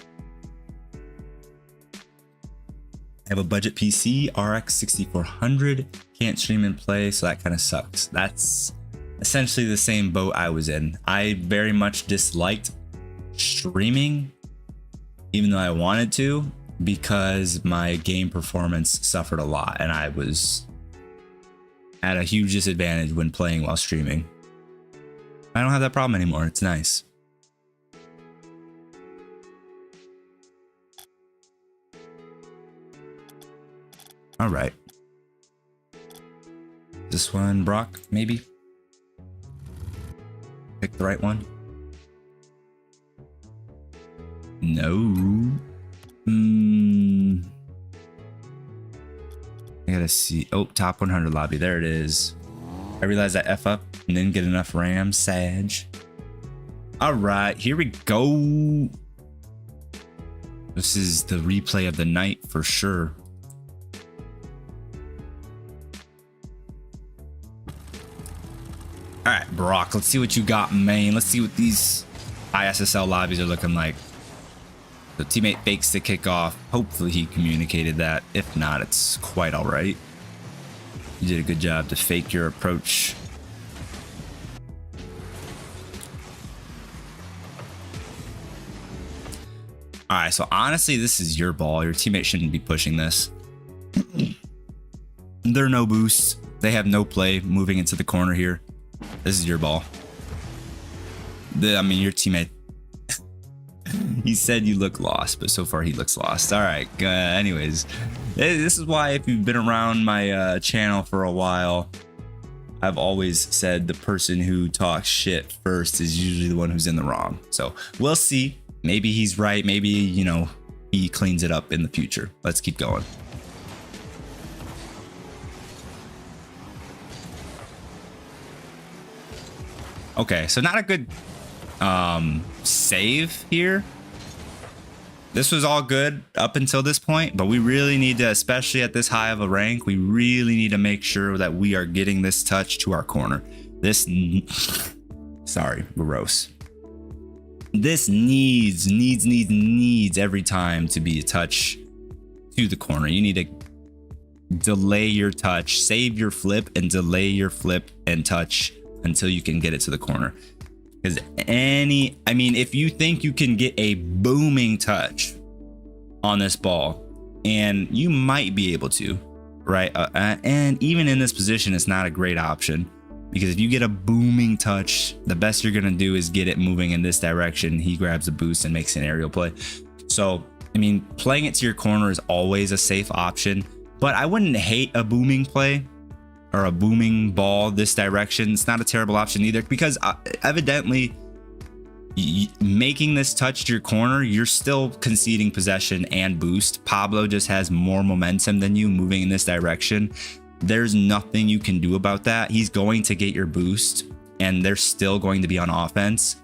have a budget PC, RX 6400. Can't stream and play, so that kind of sucks. That's essentially the same boat I was in. I very much disliked streaming, even though I wanted to, because my game performance suffered a lot and I was at a huge disadvantage when playing while streaming. I don't have that problem anymore. It's nice. All right. This one, Brock, maybe? the right one? No. I gotta see. Oh, top 100 lobby. There it is. I realized I F up and didn't get enough RAM. Sag. All right, here we go. This is the replay of the night for sure. All right, Brock, let's see what you got, man. Let's see what these SSL lobbies are looking like. The teammate fakes the kickoff. Hopefully he communicated that. If not, it's quite all right. You did a good job to fake your approach. All right, so honestly, this is your ball. Your teammate shouldn't be pushing this. There are no boosts. They have no play moving into the corner here. This is your ball. I mean, your teammate. He said you look lost, but so far he looks lost. All right. Anyways, this is why if you've been around my channel for a while, I've always said the person who talks shit first is usually the one who's in the wrong. So we'll see. Maybe he's right. Maybe, you know, he cleans it up in the future. Let's keep going. Okay, so not a good save here. This was all good up until this point, but we really need to, especially at this high of a rank, we really need to make sure that we are getting this touch to our corner. This, sorry, gross. This needs every time to be a touch to the corner. You need to delay your touch, save your flip, and delay your flip and touch until you can get it to the corner. Because I mean, if you think you can get a booming touch on this ball, and you might be able to, right? And even in this position, it's not a great option, because if you get a booming touch, the best you're gonna do is get it moving in this direction. He grabs a boost and makes an aerial play. So, I mean, playing it to your corner is always a safe option, but I wouldn't hate a booming play or a booming ball this direction. It's not a terrible option either, because evidently making this touch to your corner, you're still conceding possession and boost. Pablo just has more momentum than you moving in this direction. There's nothing you can do about that. He's going to get your boost and they're still going to be on offense.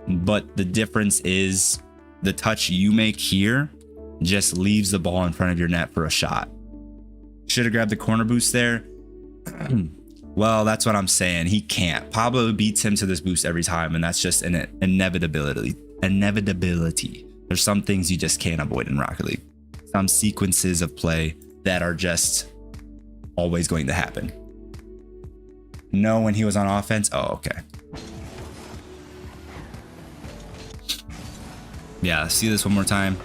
But the difference is the touch you make here just leaves the ball in front of your net for a shot. Should have grabbed the corner boost there. Well, that's what I'm saying. He can't. Pablo beats him to this boost every time, and that's just an inevitability. There's some things you just can't avoid in Rocket League. Some sequences of play that are just always going to happen. No, when he was on offense. Oh, okay. Yeah, see this one more time.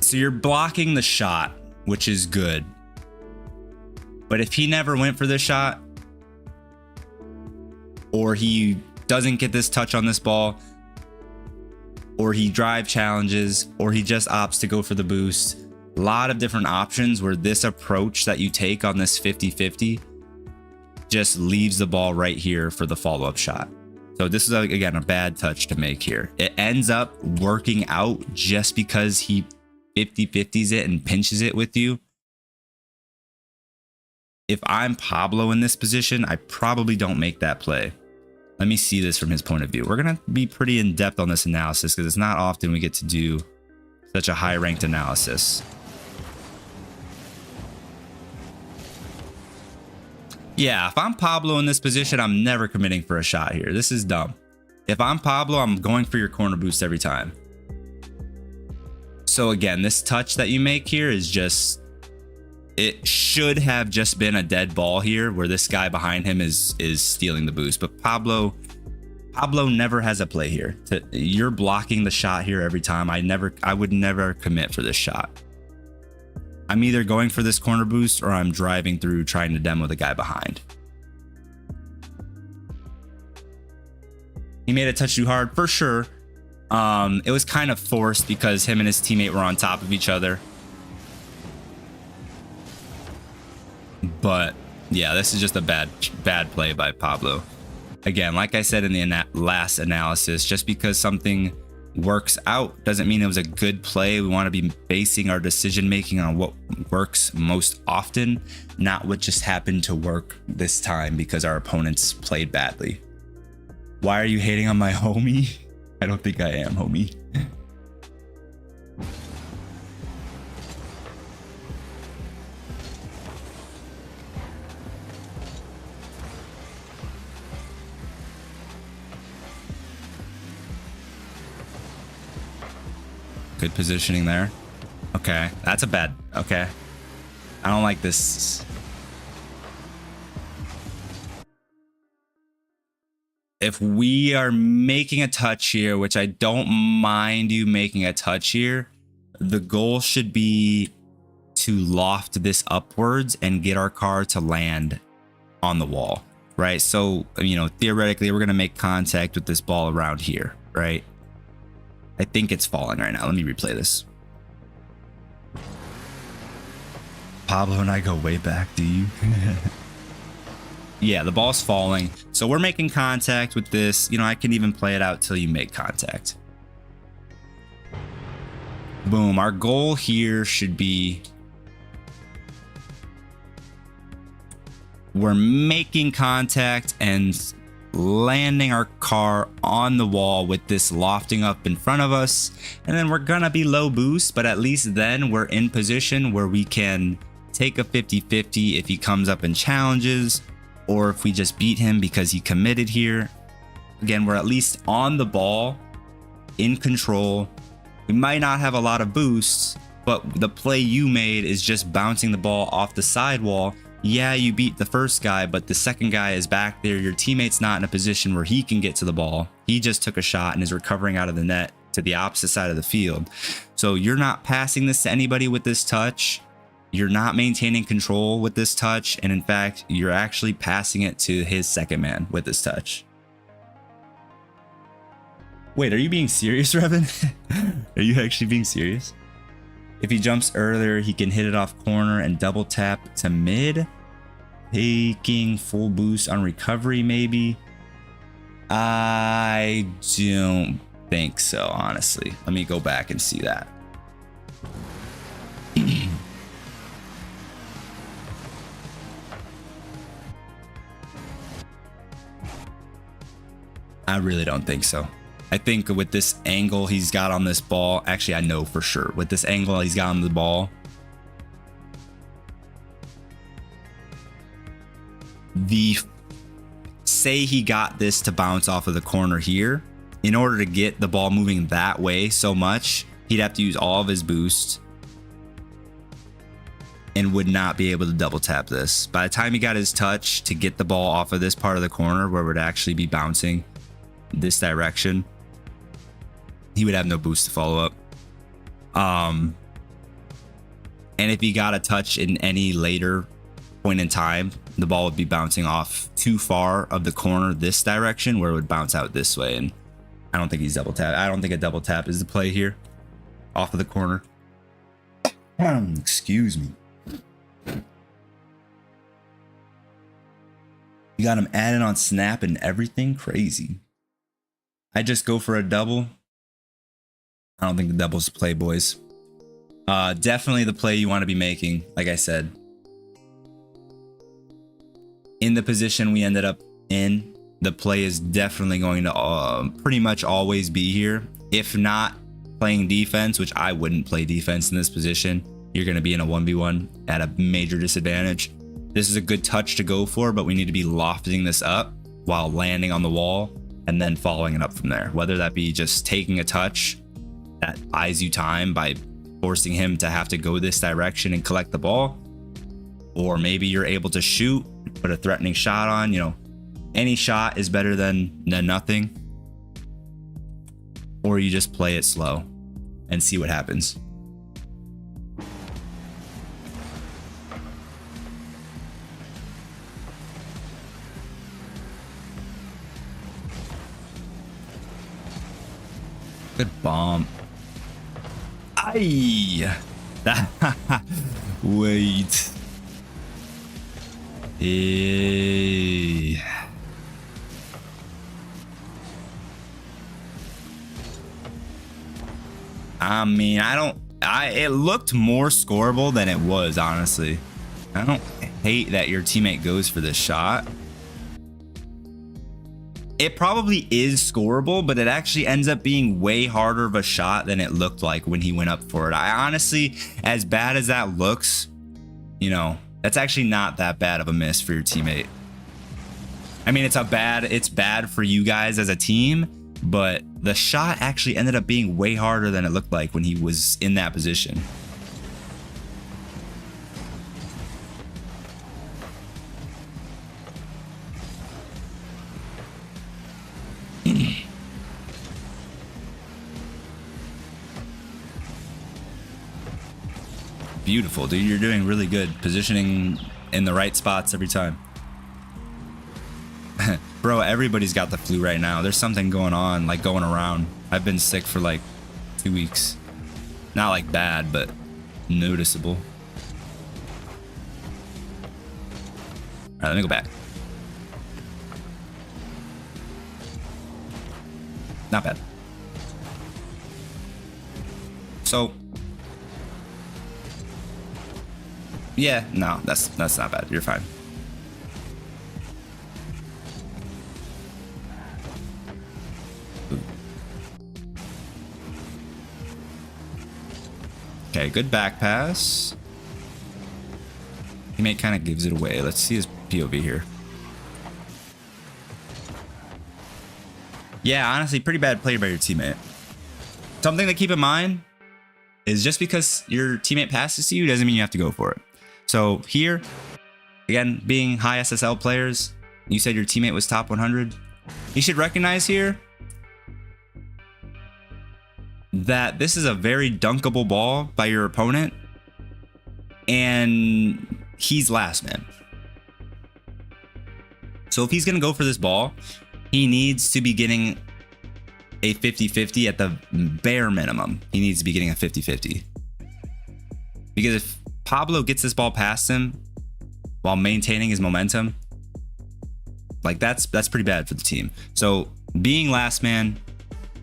So you're blocking the shot, which is good. But if he never went for this shot, or he doesn't get this touch on this ball, or he drive challenges, or he just opts to go for the boost, a lot of different options where this approach that you take on this 50-50 just leaves the ball right here for the follow-up shot. So this is, again, a bad touch to make here. It ends up working out just because he 50-50s it and pinches it with you. If I'm Pablo in this position, I probably don't make that play. Let me see this from his point of view. We're going to be pretty in depth on this analysis because it's not often we get to do such a high ranked analysis. Yeah, if I'm Pablo in this position, I'm never committing for a shot here. This is dumb. If I'm Pablo, I'm going for your corner boost every time. So again, this touch that you make here is just, it should have just been a dead ball here where this guy behind him is stealing the boost. But Pablo never has a play here. You're blocking the shot here every time. I would never commit for this shot. I'm either going for this corner boost or I'm driving through trying to demo the guy behind. He made a touch too hard for sure. It was kind of forced because him and his teammate were on top of each other. But Yeah, this is just a bad play by Pablo. Again, like I said in the last analysis, just because something works out doesn't mean it was a good play. We want to be basing our decision making on what works most often, not what just happened to work this time because our opponents played badly. Why are you hating on my homie? I don't think I am, homie. Good positioning there. Okay, that's a bad. Okay, I don't like this. If we are making a touch here, which I don't mind you making a touch here, the goal should be to loft this upwards and get our car to land on the wall, right? So, you know, theoretically, we're going to make contact with this ball around here, right? I think it's falling right now. Let me replay this. Pablo and I go way back, do you? Yeah, the ball's falling. So we're making contact with this. You know, I can even play it out till you make contact. Boom. Our goal here should be... we're making contact and landing our car on the wall with this lofting up in front of us. And then we're gonna be low boost, but at least then we're in position where we can take a 50-50 if he comes up and challenges, or if we just beat him because he committed here. Again, we're at least on the ball, in control. We might not have a lot of boosts, but the play you made is just bouncing the ball off the sidewall. Yeah, you beat the first guy, but the second guy is back there. Your teammate's not in a position where he can get to the ball. He just took a shot and is recovering out of the net to the opposite side of the field. So you're not passing this to anybody with this touch. You're not maintaining control with this touch. And in fact, you're actually passing it to his second man with this touch. Wait, are you being serious, Revin? Are you actually being serious? If he jumps earlier, he can hit it off corner and double tap to mid. Taking full boost on recovery, maybe. I don't think so, honestly. Let me go back and see that. I really don't think so. I think with this angle he's got on this ball, actually I know for sure, with this angle he's got on the ball, say he got this to bounce off of the corner here, in order to get the ball moving that way so much, he'd have to use all of his boost and would not be able to double tap this. By the time he got his touch to get the ball off of this part of the corner where it would actually be bouncing this direction, he would have no boost to follow up. And if he got a touch in any later point in time, the ball would be bouncing off too far of the corner this direction where it would bounce out this way. And I don't think he's double tap. I don't think a double tap is the play here off of the corner. Excuse me. You got him added on snap and everything. Crazy. I just go for a double. I don't think the double's the play, boys. Definitely the play you want to be making, like I said. In the position we ended up in, the play is definitely going to pretty much always be here. If not playing defense, which I wouldn't play defense in this position, you're going to be in a 1v1 at a major disadvantage. This is a good touch to go for, but we need to be lofting this up while landing on the wall and then following it up from there. Whether that be just taking a touch that buys you time by forcing him to have to go this direction and collect the ball, or maybe you're able to shoot, put a threatening shot on. You know, any shot is better than nothing. Or you just play it slow and see what happens. Good bomb. Aye. Wait. I mean, it looked more scoreable than it was, honestly. I don't hate that your teammate goes for this shot. It probably is scoreable, but it actually ends up being way harder of a shot than it looked like when he went up for it. I honestly, as bad as that looks, you know, that's actually not that bad of a miss for your teammate. I mean, it's bad for you guys as a team, but the shot actually ended up being way harder than it looked like when he was in that position. Beautiful, dude. You're doing really good. Positioning in the right spots every time. Bro, everybody's got the flu right now. There's something going on, like going around. I've been sick for like 2 weeks. Not like bad, but noticeable. All right, let me go back. Not bad. So, yeah, no, that's not bad. You're fine. Okay, good back pass. Teammate kind of gives it away. Let's see his POV here. Yeah, honestly, pretty bad play by your teammate. Something to keep in mind is just because your teammate passes to you doesn't mean you have to go for it. So here, again, being high SSL players, you said your teammate was top 100. You should recognize here that this is a very dunkable ball by your opponent, and he's last man. So if he's going to go for this ball, he needs to be getting a 50-50 at the bare minimum. He needs to be getting a 50-50. Because if Pablo gets this ball past him while maintaining his momentum, like that's pretty bad for the team. So being last man,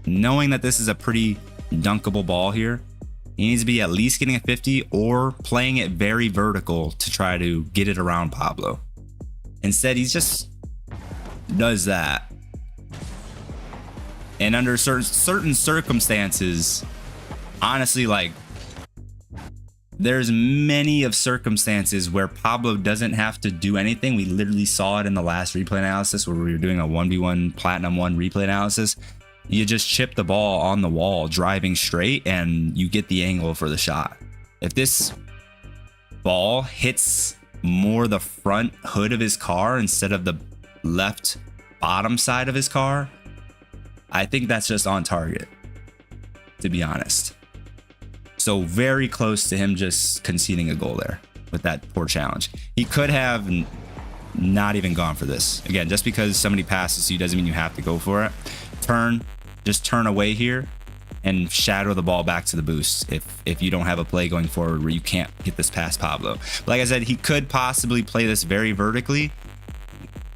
knowing that this is a pretty dunkable ball here, he needs to be at least getting a 50 or playing it very vertical to try to get it around Pablo. Instead, he just does that. And under certain circumstances, honestly, like, there's many of circumstances where Pablo doesn't have to do anything. We literally saw it in the last replay analysis where we were doing a 1v1 Platinum 1 replay analysis. You just chip the ball on the wall, driving straight, and you get the angle for the shot. If this ball hits more the front hood of his car instead of the left bottom side of his car, I think that's just on target, to be honest. So very close to him just conceding a goal there with that poor challenge. He could have not even gone for this. Again, just because somebody passes you doesn't mean you have to go for it. Just turn away here and shadow the ball back to the boost if you don't have a play going forward where you can't get this past Pablo. Like I said, he could possibly play this very vertically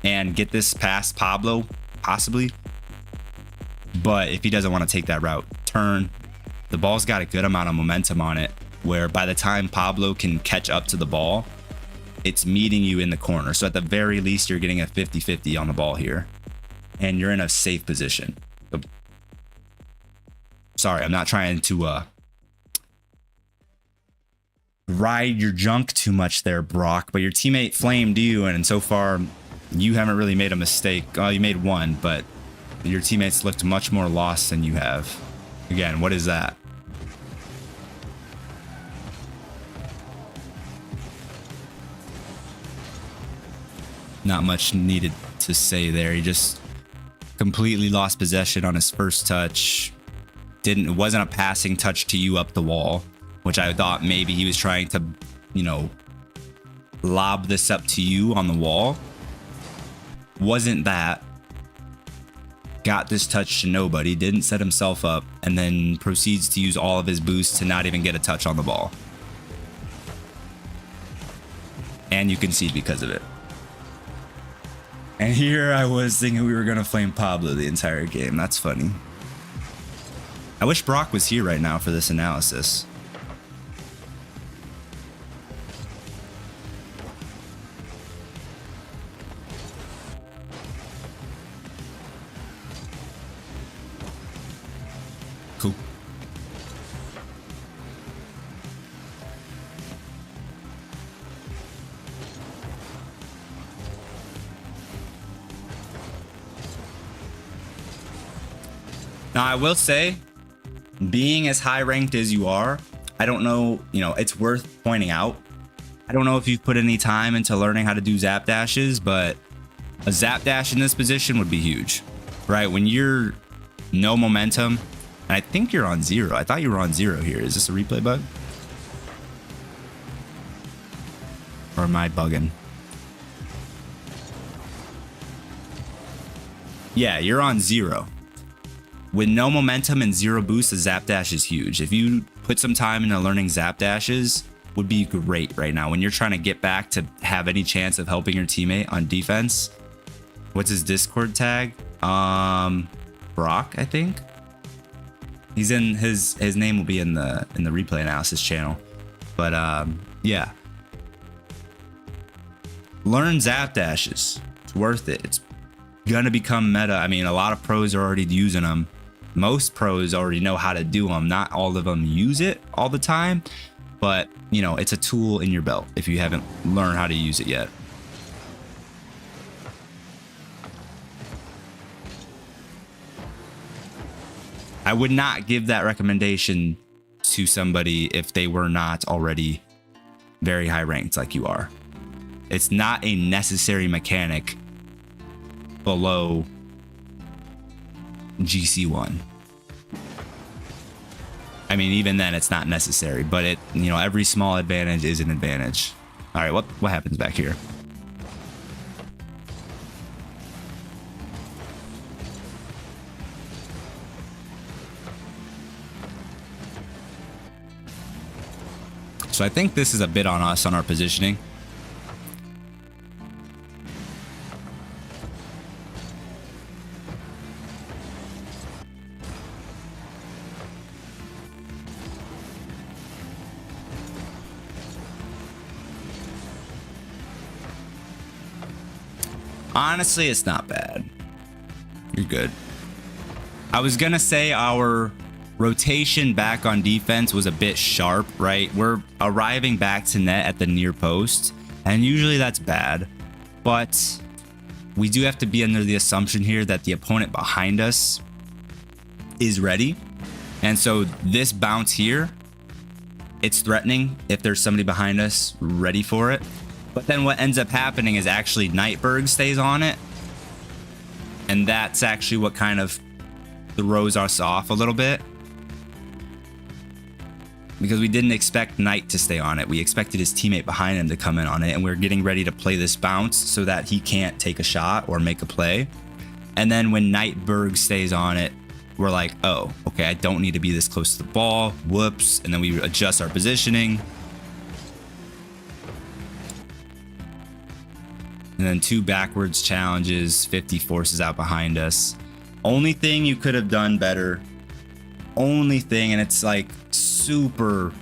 and get this past Pablo, possibly. But if he doesn't want to take that route, turn. The ball's got a good amount of momentum on it where by the time Pablo can catch up to the ball, it's meeting you in the corner. So at the very least, you're getting a 50-50 on the ball here. And you're in a safe position. So, sorry, I'm not trying to ride your junk too much there, Brock. But your teammate flamed you, and so far, you haven't really made a mistake. Oh, you made one, but your teammates looked much more lost than you have. Again, what is that? Not much needed to say there. He just completely lost possession on his first touch. It wasn't a passing touch to you up the wall, which I thought maybe he was trying to, you know, lob this up to you on the wall. Wasn't that. Got this touch to nobody, didn't set himself up, and then proceeds to use all of his boost to not even get a touch on the ball. And you concede because of it. And here I was thinking we were going to flame Pablo the entire game. That's funny. I wish Brock was here right now for this analysis. Cool. Now, I will say, being as high ranked as you are, I don't know, it's worth pointing out. I don't know if you've put any time into learning how to do zap dashes, but a zap dash in this position would be huge, right? When you're no momentum, and I think you're on 0. I thought you were on 0 here. Is this a replay bug? Or am I bugging? Yeah, you're on 0. With no momentum and 0 boost, the zap dash is huge. If you put some time into learning zap dashes, would be great right now when you're trying to get back to have any chance of helping your teammate on defense. What's his Discord tag? Brock, I think. He's in his name will be in the replay analysis channel. But yeah. Learn zap dashes. It's worth it. It's gonna become meta. I mean, a lot of pros are already using them. Most pros already know how to do them. Not all of them use it all the time, but it's a tool in your belt if you haven't learned how to use it yet. I would not give that recommendation to somebody if they were not already very high ranked like you are. It's not a necessary mechanic below GC1. I mean, even then it's not necessary, but every small advantage is an advantage. All right, what happens back here? So I think this is a bit on us on our positioning. Honestly, it's not bad. You're good. I was gonna say our rotation back on defense was a bit sharp, right? We're arriving back to net at the near post, and usually that's bad, but we do have to be under the assumption here that the opponent behind us is ready. And so this bounce here, it's threatening if there's somebody behind us ready for it. But then what ends up happening is actually Nightberg stays on it, and that's actually what kind of throws us off a little bit, because we didn't expect Knight to stay on it. We expected his teammate behind him to come in on it, and we're getting ready to play this bounce so that he can't take a shot or make a play. And then when Nightberg stays on it, we're like, oh, okay, I don't need to be this close to the ball. Whoops. And then we adjust our positioning. And then 2 backwards challenges, 50 forces out behind us. Only thing you could have done better, only thing, and it's like super,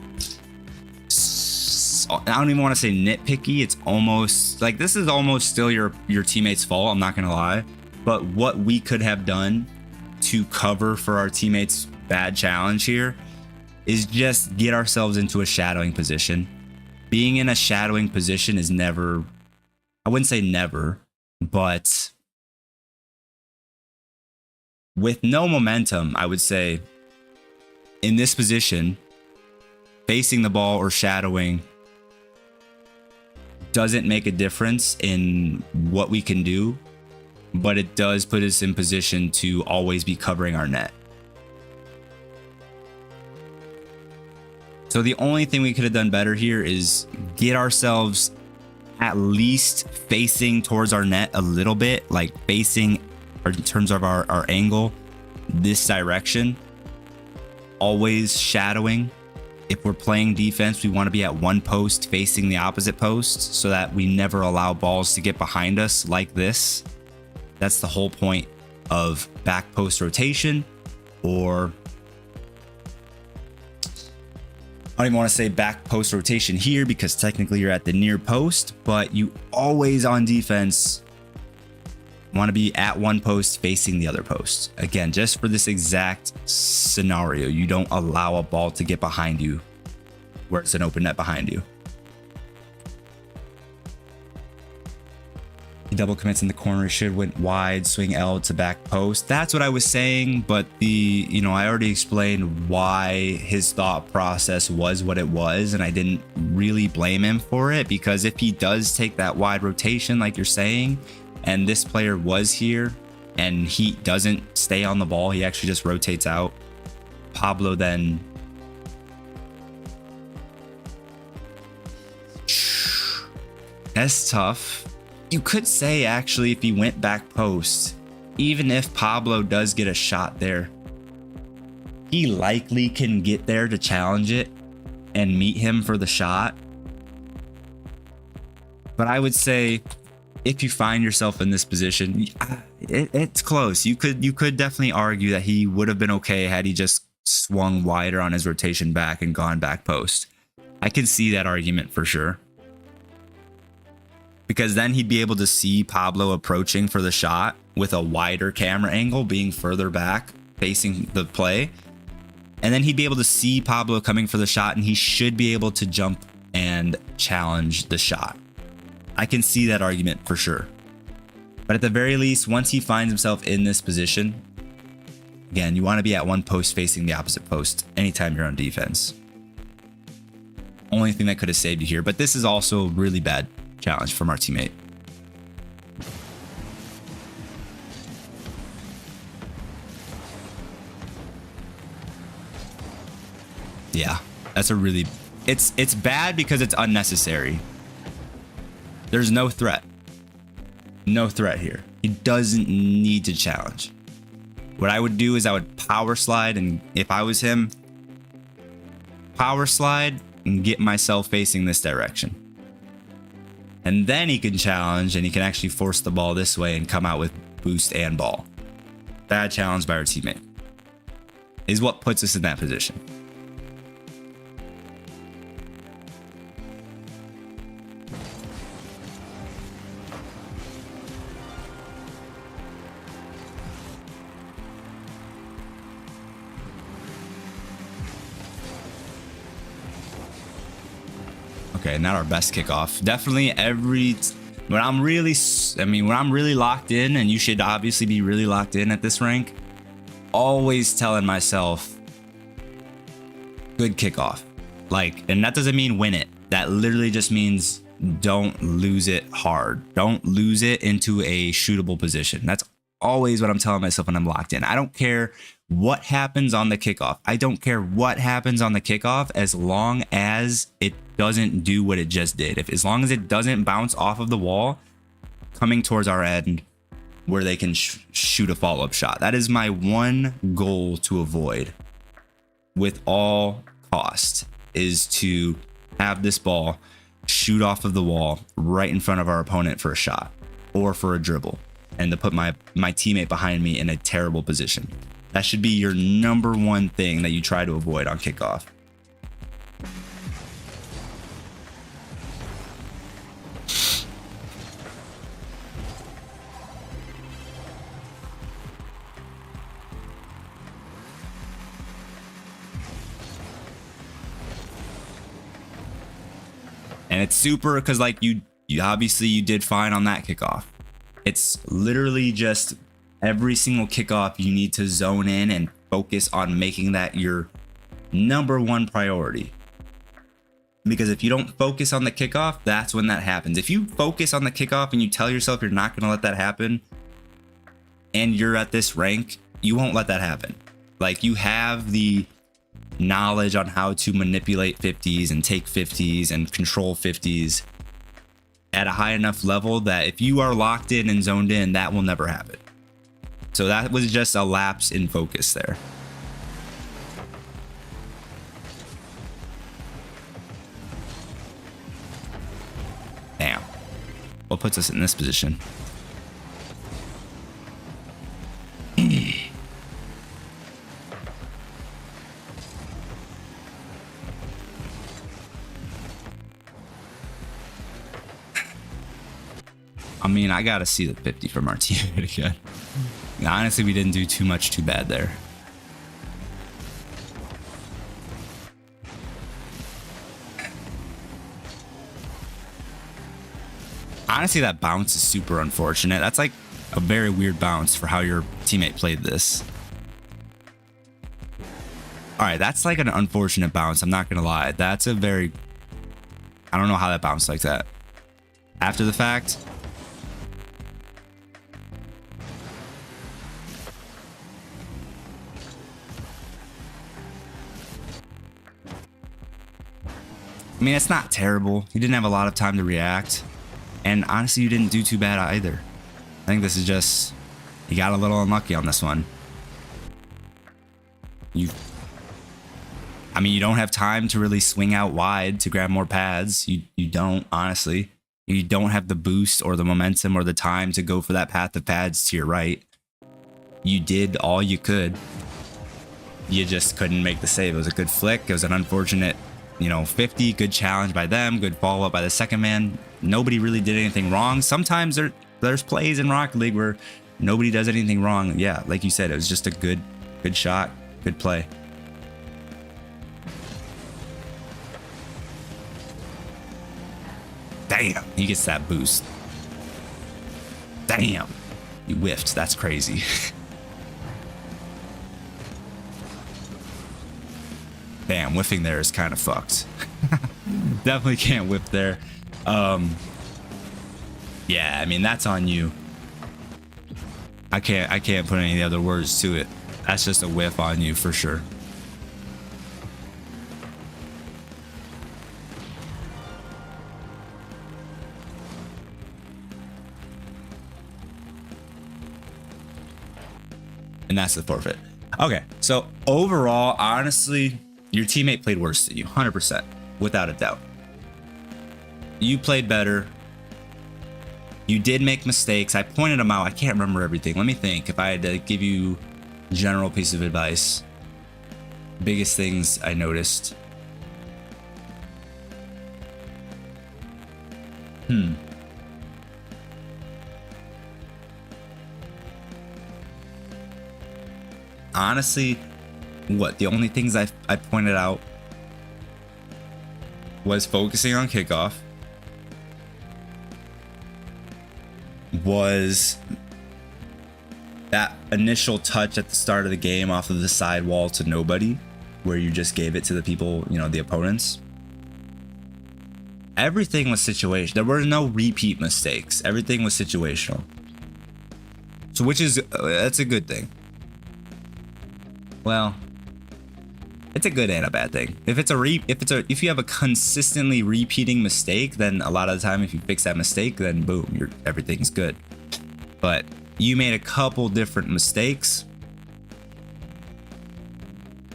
I don't even want to say nitpicky. It's almost like this is almost still your teammate's fault. I'm not going to lie. But what we could have done to cover for our teammates' bad challenge here is just get ourselves into a shadowing position. Being in a shadowing position is never, I wouldn't say never, but with no momentum, I would say in this position, facing the ball or shadowing doesn't make a difference in what we can do, but it does put us in position to always be covering our net. So the only thing we could have done better here is get ourselves at least facing towards our net a little bit, like facing, or in terms of our angle, this direction. Always shadowing. If we're playing defense, we want to be at one post facing the opposite post so that we never allow balls to get behind us like this. That's the whole point of back post rotation, or I don't even want to say back post rotation here because technically you're at the near post, but you always on defense want to be at one post facing the other post. Again, just for this exact scenario, you don't allow a ball to get behind you where it's an open net behind you. He double commits in the corner, should went wide, swing L to back post. That's what I was saying, but I already explained why his thought process was what it was, and I didn't really blame him for it, because if he does take that wide rotation like you're saying, and this player was here and he doesn't stay on the ball, he actually just rotates out, Pablo then that's tough. You could say, actually, if he went back post, even if Pablo does get a shot there, he likely can get there to challenge it and meet him for the shot. But I would say, if you find yourself in this position, it's close. You could definitely argue that he would have been okay had he just swung wider on his rotation back and gone back post. I can see that argument for sure, because then he'd be able to see Pablo approaching for the shot with a wider camera angle, being further back facing the play. And then he'd be able to see Pablo coming for the shot, and he should be able to jump and challenge the shot. I can see that argument for sure. But at the very least, once he finds himself in this position, again, you want to be at one post facing the opposite post anytime you're on defense. Only thing that could have saved you here, but this is also a really bad challenge from our teammate. Yeah, that's a really, it's bad because it's unnecessary. There's no threat. No threat here. He doesn't need to challenge. What I would do is I would power slide, and if I was him, power slide and get myself facing this direction. And then he can challenge, and he can actually force the ball this way and come out with boost and ball. Bad challenge by our teammate is what puts us in that position. Okay, not our best kickoff. Definitely when I'm really locked in, and you should obviously be really locked in at this rank, always telling myself, good kickoff. And that doesn't mean win it. That literally just means don't lose it hard. Don't lose it into a shootable position. That's always what I'm telling myself when I'm locked in. I don't care what happens on the kickoff. I don't care what happens on the kickoff as long as it doesn't do what it just did. As long as it doesn't bounce off of the wall coming towards our end where they can shoot a follow-up shot. That is my one goal to avoid with all cost, is to have this ball shoot off of the wall right in front of our opponent for a shot or for a dribble, and to put my teammate behind me in a terrible position. That should be your number one thing that you try to avoid on kickoff. And it's super because you obviously you did fine on that kickoff. It's literally just every single kickoff you need to zone in and focus on making that your number one priority. Because if you don't focus on the kickoff, that's when that happens. If you focus on the kickoff and you tell yourself you're not going to let that happen, and you're at this rank, you won't let that happen. You have the knowledge on how to manipulate 50s and take 50s and control 50s at a high enough level that if you are locked in and zoned in, that will never happen. So that was just a lapse in focus there. Damn. What puts us in this position? I mean, I gotta see the 50 from our teammate again. Honestly, we didn't do too bad there. Honestly, that bounce is super unfortunate. That's like a very weird bounce for how your teammate played this. All right, that's like an unfortunate bounce. I'm not gonna lie. That's a very... I don't know how that bounced like that. After the fact... I mean, it's not terrible. You didn't have a lot of time to react. And honestly, you didn't do too bad either. I think this is just... You got a little unlucky on this one. I mean, you don't have time to really swing out wide to grab more pads. You don't, honestly. You don't have the boost or the momentum or the time to go for that path of pads to your right. You did all you could. You just couldn't make the save. It was a good flick. It was an unfortunate, you know, 50. Good challenge by them. Good follow-up by the second man. Nobody really did anything wrong. Sometimes there's plays in Rocket League where nobody does anything wrong. Yeah, like you said, it was just a good shot. Good play. Damn, he gets that boost. Damn, you whiffed. That's crazy. Damn, whiffing there is kind of fucked. Definitely can't whip there. Yeah, I mean, that's on you. I can't put any other words to it. That's just a whiff on you for sure. And that's the forfeit. Okay, so overall, honestly, your teammate played worse than you, 100%, without a doubt. You played better. You did make mistakes. I pointed them out. I can't remember everything. Let me think. If I had to give you a general piece of advice, biggest things I noticed. Honestly, the only things I pointed out was focusing on kickoff, was that initial touch at the start of the game off of the side wall to nobody, where you just gave it to the people, you know, the opponents. Everything was situational. There were no repeat mistakes. Everything was situational. So that's a good thing. Well, it's a good and a bad thing. If you have a consistently repeating mistake, then a lot of the time, if you fix that mistake, then boom, everything's good. But you made a couple different mistakes,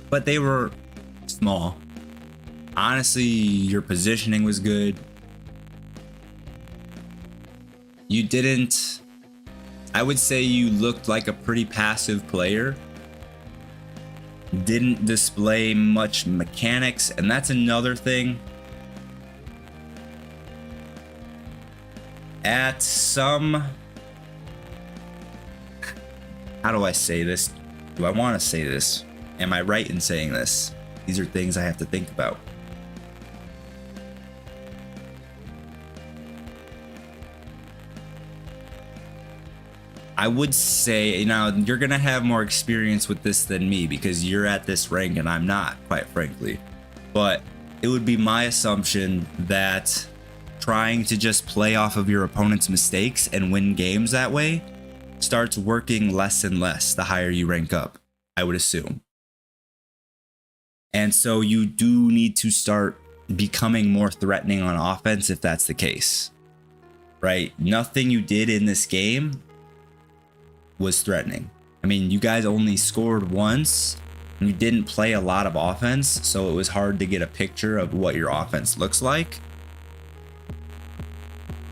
but they were small. Honestly, your positioning was good. I would say you looked like a pretty passive player. Didn't display much mechanics, and that's another thing. How do I say this? Do I want to say this? Am I right in saying this? These are things I have to think about. I would say, now you're gonna have more experience with this than me because you're at this rank and I'm not, quite frankly. But it would be my assumption that trying to just play off of your opponent's mistakes and win games that way starts working less and less the higher you rank up, I would assume. And so you do need to start becoming more threatening on offense if that's the case, right? Nothing you did in this game was threatening. I mean, you guys only scored once and you didn't play a lot of offense, so it was hard to get a picture of what your offense looks like.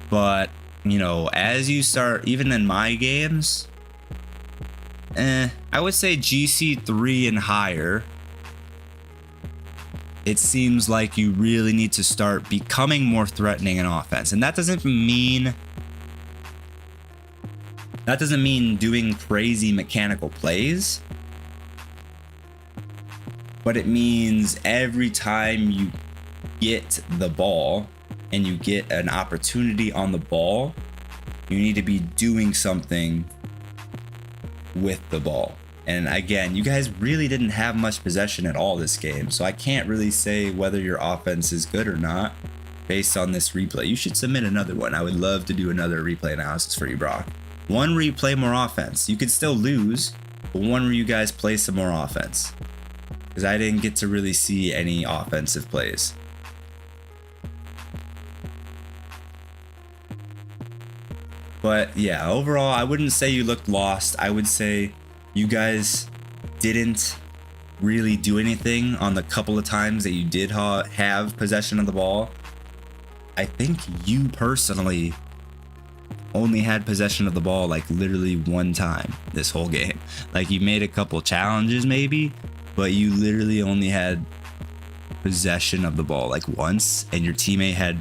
But, you know, as you start, even in my games, I would say GC3 and higher, it seems like you really need to start becoming more threatening in offense. And that doesn't mean That doesn't mean doing crazy mechanical plays, but it means every time you get the ball and you get an opportunity on the ball, you need to be doing something with the ball. And again, you guys really didn't have much possession at all this game, so I can't really say whether your offense is good or not based on this replay. You should submit another one. I would love to do another replay analysis for you, Brock. One where you play more offense. You could still lose, but one where you guys play some more offense, because I didn't get to really see any offensive plays. But yeah, overall, I wouldn't say you looked lost. I would say you guys didn't really do anything on the couple of times that you did have possession of the ball. I think you personally only had possession of the ball like literally one time this whole game. Like, you made a couple challenges maybe, but you literally only had possession of the ball like once, and your teammate had,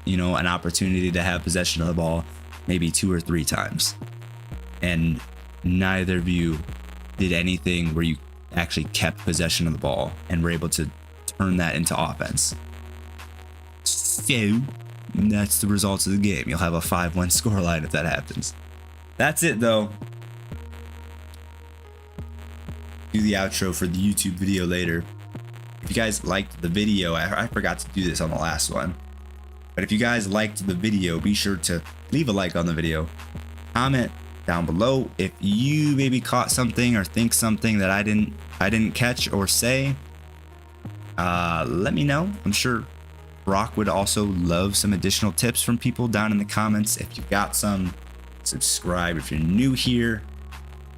you know, an opportunity to have possession of the ball maybe 2 or 3 times, and neither of you did anything where you actually kept possession of the ball and were able to turn that into offense. So that's the results of the game. You'll have a 5-1 scoreline if that happens. That's it though. Do the outro for the YouTube video later. If you guys liked the video, I forgot to do this on the last one, but if you guys liked the video, be sure to leave a like on the video, comment down below if you maybe caught something or think something that I didn't catch or say. Let me know. I'm sure Brock would also love some additional tips from people down in the comments. If you've got some, subscribe if you're new here.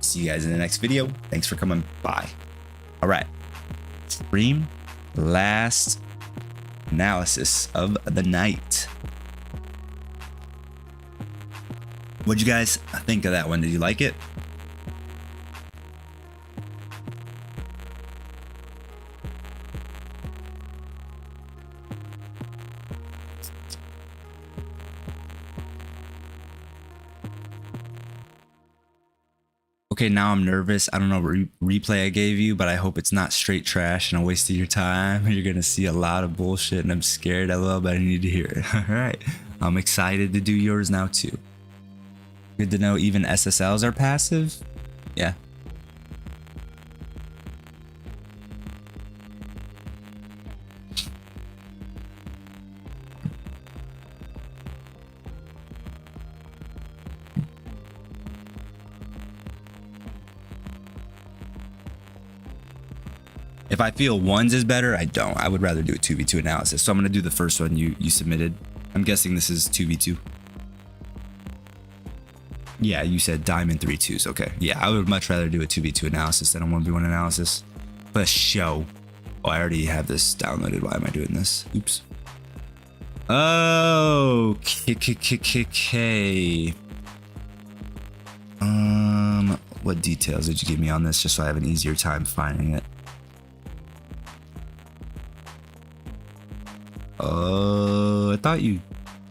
See you guys in the next video. Thanks for coming by. All right, stream last analysis of the night. What'd you guys think of that one? Did you like it? Okay, now I'm nervous. I don't know what replay I gave you, but I hope it's not straight trash and a waste of your time. You're gonna see a lot of bullshit and I'm scared a little, but I need to hear it. All right, I'm excited to do yours now too. Good to know even SSLs are passive. Yeah. If I feel ones is better, I don't. I would rather do a 2v2 analysis. So I'm gonna do the first one you submitted. I'm guessing this is 2v2. Yeah, you said diamond 3-2s. Okay. Yeah, I would much rather do a 2v2 analysis than a 1v1 analysis. For show. Oh, I already have this downloaded. Why am I doing this? Oops. Oh, okay. What details did you give me on this, just so I have an easier time finding it? Oh, I thought you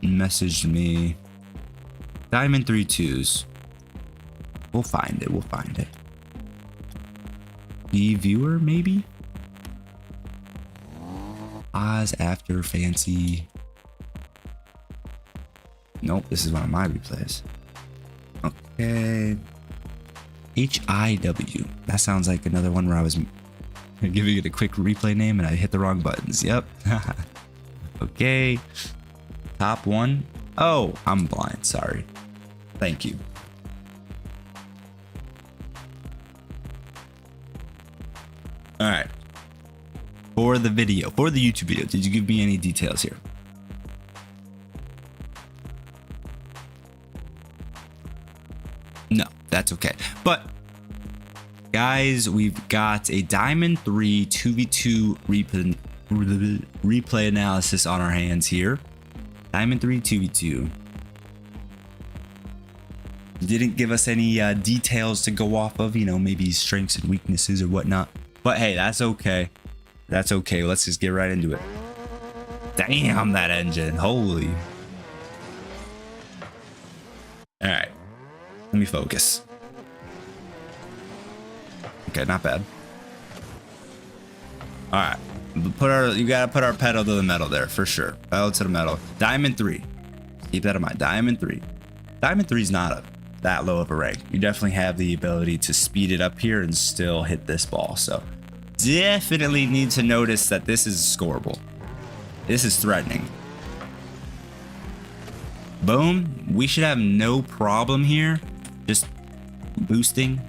messaged me. Diamond 3-2s. We'll find it. We'll find it. The viewer, maybe? Oz after fancy. Nope, this is one of my replays. Okay. HIW. That sounds like another one where I was giving it a quick replay name and I hit the wrong buttons. Yep. Okay. Top one. Oh, I'm blind. Sorry. Thank you. All right. For the video, for the YouTube video, did you give me any details here? No, that's okay. But guys, we've got a Diamond 3 2v2 replay analysis on our hands here. Diamond 3 2v2. Didn't give us any details to go off of, you know, maybe strengths and weaknesses or whatnot. But hey, that's okay. That's okay. Let's just get right into it. Damn, that engine. Holy. All right. Let me focus. Okay, not bad. All right, you gotta put our pedal to the metal there for sure. Pedal to the metal. Diamond 3. Keep that in mind. Diamond 3. Diamond 3 is not that low of a rank. You definitely have the ability to speed it up here and still hit this ball. So definitely need to notice that this is scoreable. This is threatening. Boom. We should have no problem here. Just boosting,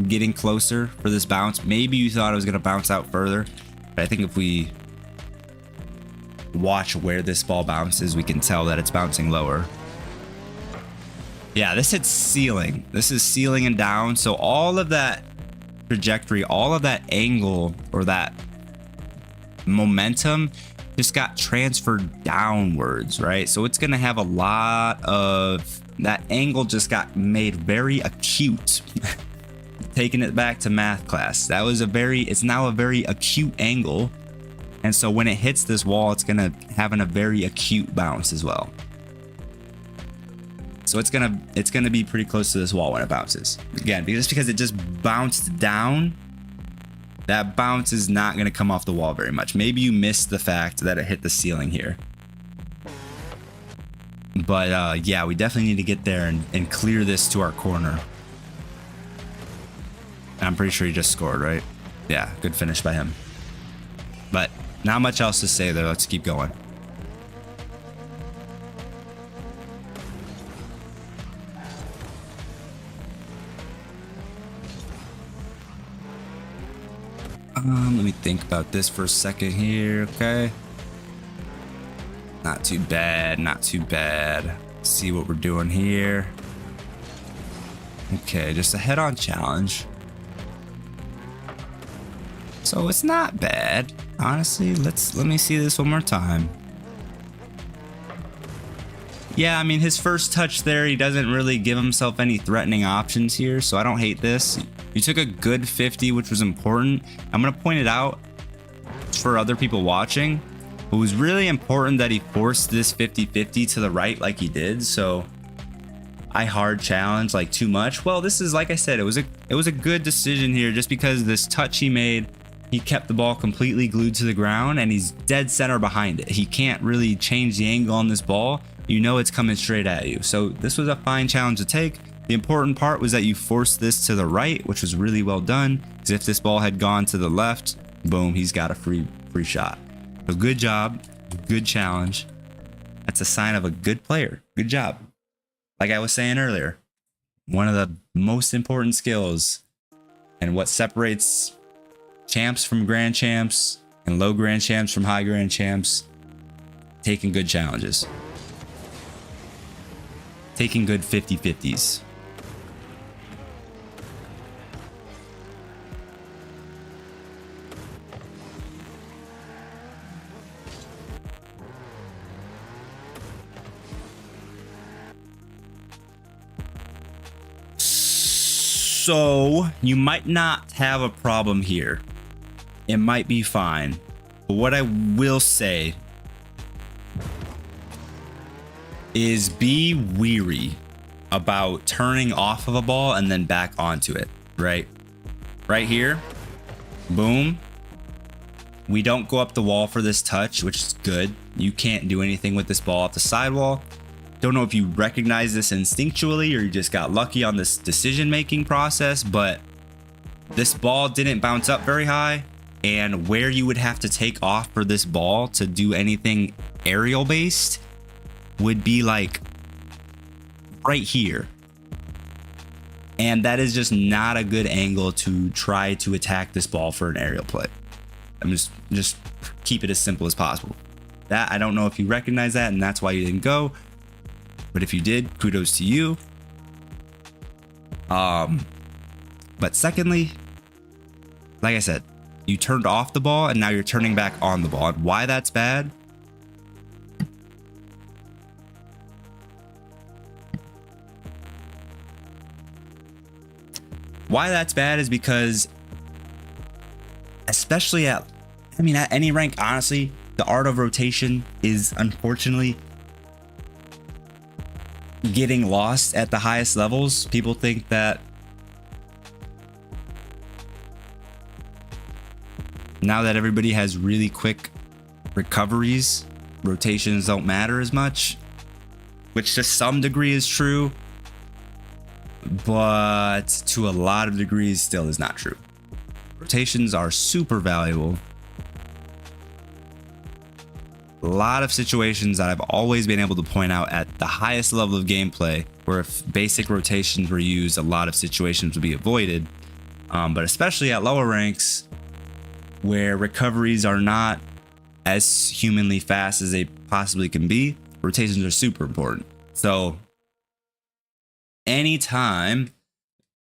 getting closer for this bounce. Maybe you thought it was going to bounce out further, but I think if we watch where this ball bounces, we can tell that it's bouncing lower. Yeah, this hits ceiling. This is ceiling and down. So all of that trajectory, all of that angle or that momentum just got transferred downwards, right? So it's going to have a lot of that angle just got made very acute. Taking it back to math class, that was it's now a very acute angle. And so when it hits this wall, it's going to have a very acute bounce as well. So it's going to be pretty close to this wall when it bounces. Again, just because it just bounced down, that bounce is not going to come off the wall very much. Maybe you missed the fact that it hit the ceiling here. But yeah, we definitely need to get there and clear this to our corner. I'm pretty sure he just scored, right? Yeah, good finish by him. But not much else to say there. Let's keep going. Let me think about this for a second here, okay? Not too bad, not too bad. Let's see what we're doing here. Okay, just a head-on challenge. So it's not bad, honestly. Let me see this one more time. Yeah, I mean, his first touch there, he doesn't really give himself any threatening options here, so I don't hate this. You took a good 50, which was important. I'm going to point it out for other people watching. It was really important that he forced this 50-50 to the right like he did, so I hard challenge like too much. Well, this is, like I said, it was a good decision here just because this touch he made, he kept the ball completely glued to the ground and he's dead center behind it. He can't really change the angle on this ball. You know it's coming straight at you. So this was a fine challenge to take. The important part was that you forced this to the right, which was really well done. Because if this ball had gone to the left, boom, he's got a free shot. So good job, good challenge. That's a sign of a good player. Good job. Like I was saying earlier, one of the most important skills and what separates champs from grand champs and low grand champs from high grand champs, taking good challenges. Taking good 50-50s. So you might not have a problem here. It might be fine. But what I will say is be weary about turning off of a ball and then back onto it, right? Right here, boom. We don't go up the wall for this touch, which is good. You can't do anything with this ball off the sidewall. Don't know if you recognize this instinctually or you just got lucky on this decision-making process, but this ball didn't bounce up very high, and where you would have to take off for this ball to do anything aerial based would be like right here. And that is just not a good angle to try to attack this ball for an aerial play. I'm just keep it as simple as possible. That, I don't know if you recognize that and that's why you didn't go. But if you did, kudos to you. But secondly, like I said, you turned off the ball and now you're turning back on the ball. And why that's bad? Why that's bad is because, especially at any rank, honestly, the art of rotation is unfortunately getting lost at the highest levels. People think that now that everybody has really quick recoveries, rotations don't matter as much, which to some degree is true, but to a lot of degrees still is not true. Rotations are super valuable. A lot of situations that I've always been able to point out at the highest level of gameplay where if basic rotations were used, a lot of situations would be avoided. But especially at lower ranks where recoveries are not as humanly fast as they possibly can be, rotations are super important. So anytime,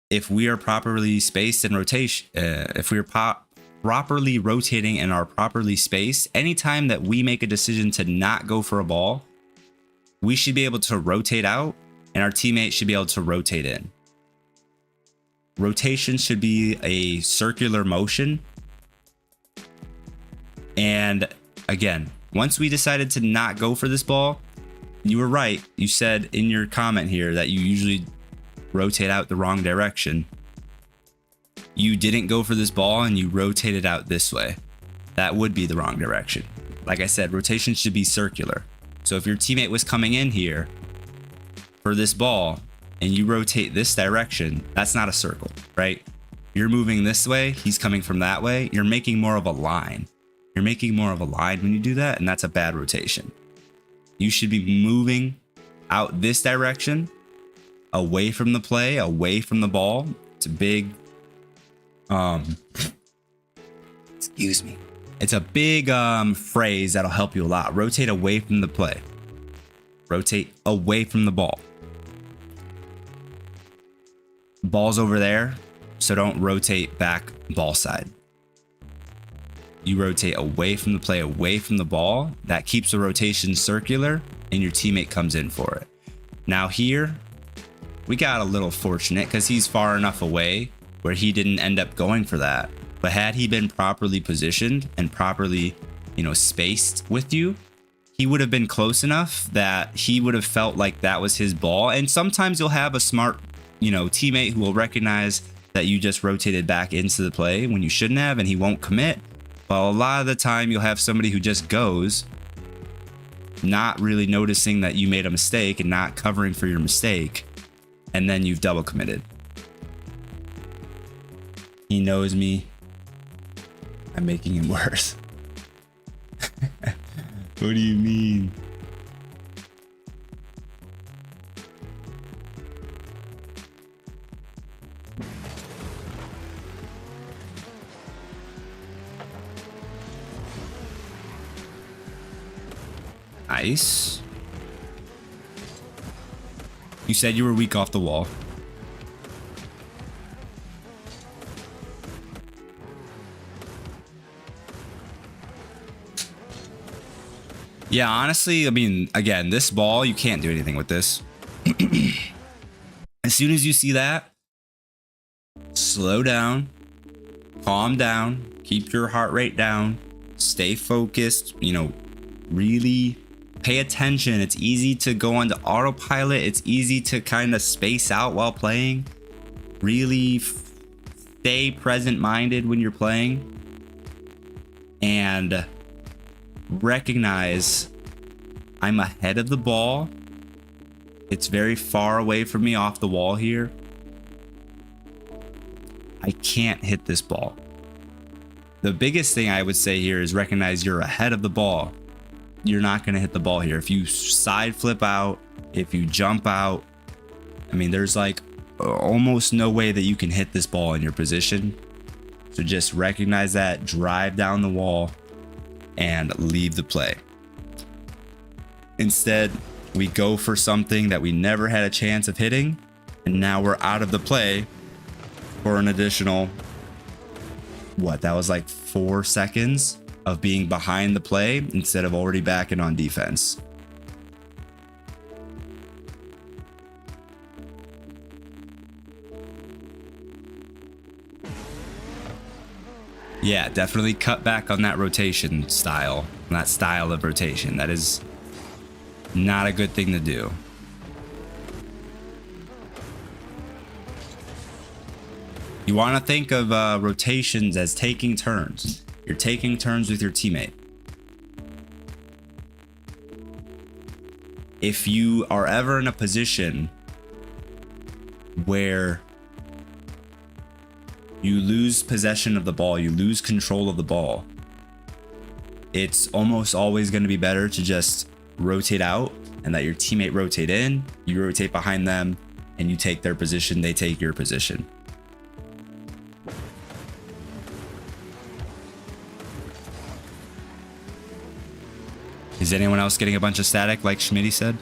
if we are properly spaced in rotation, if we are properly rotating and are properly spaced, anytime that we make a decision to not go for a ball, we should be able to rotate out and our teammate should be able to rotate in. Rotation should be a circular motion. And again, once we decided to not go for this ball, you were right. You said in your comment here that you usually rotate out the wrong direction. You didn't go for this ball and you rotated out this way. That would be the wrong direction. Like I said, rotation should be circular. So if your teammate was coming in here for this ball and you rotate this direction, that's not a circle, right? You're moving this way, he's coming from that way. You're making more of a line. You're making more of a line when you do that, and that's a bad rotation. You should be moving out this direction, away from the play, away from the ball. It's a big, excuse me. It's a big phrase that'll help you a lot. Rotate away from the play. Rotate away from the ball. Ball's over there, so don't rotate back ball side. You rotate away from the play, away from the ball. That keeps the rotation circular and your teammate comes in for it. Now here, we got a little fortunate because he's far enough away where he didn't end up going for that. But had he been properly positioned and properly, spaced with you, he would have been close enough that he would have felt like that was his ball. And sometimes you'll have a smart, teammate who will recognize that you just rotated back into the play when you shouldn't have, and he won't commit. Well, a lot of the time you'll have somebody who just goes, not really noticing that you made a mistake and not covering for your mistake, and then you've double committed. He knows me. I'm making him worse. What do you mean? Nice. You said you were weak off the wall. Yeah, honestly, I mean, again, this ball, you can't do anything with this. As soon as you see that, slow down, calm down, keep your heart rate down, stay focused, really pay attention. It's easy to go onto autopilot. It's easy to kind of space out while playing. Really stay present-minded when you're playing. And recognize I'm ahead of the ball. It's very far away from me off the wall here. I can't hit this ball. The biggest thing I would say here is recognize you're ahead of the ball. You're not going to hit the ball here. If you side flip out, if you jump out, I mean, there's like almost no way that you can hit this ball in your position. So just recognize that, drive down the wall, and leave the play. Instead, we go for something that we never had a chance of hitting, and now we're out of the play for an additional, that was like 4 seconds of being behind the play instead of already back and on defense. Yeah, definitely cut back on that rotation style, that style of rotation. That is not a good thing to do. You want to think of rotations as taking turns. You're taking turns with your teammate. If you are ever in a position where you lose possession of the ball, you lose control of the ball, it's almost always going to be better to just rotate out and let your teammate rotate in, you rotate behind them, and you take their position, they take your position. Is anyone else getting a bunch of static like Schmitty said?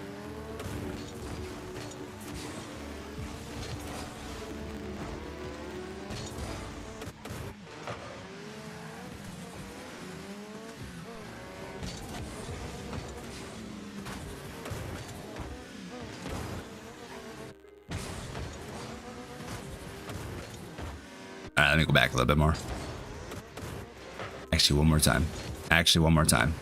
All right, let me go back a little bit more. Actually, one more time.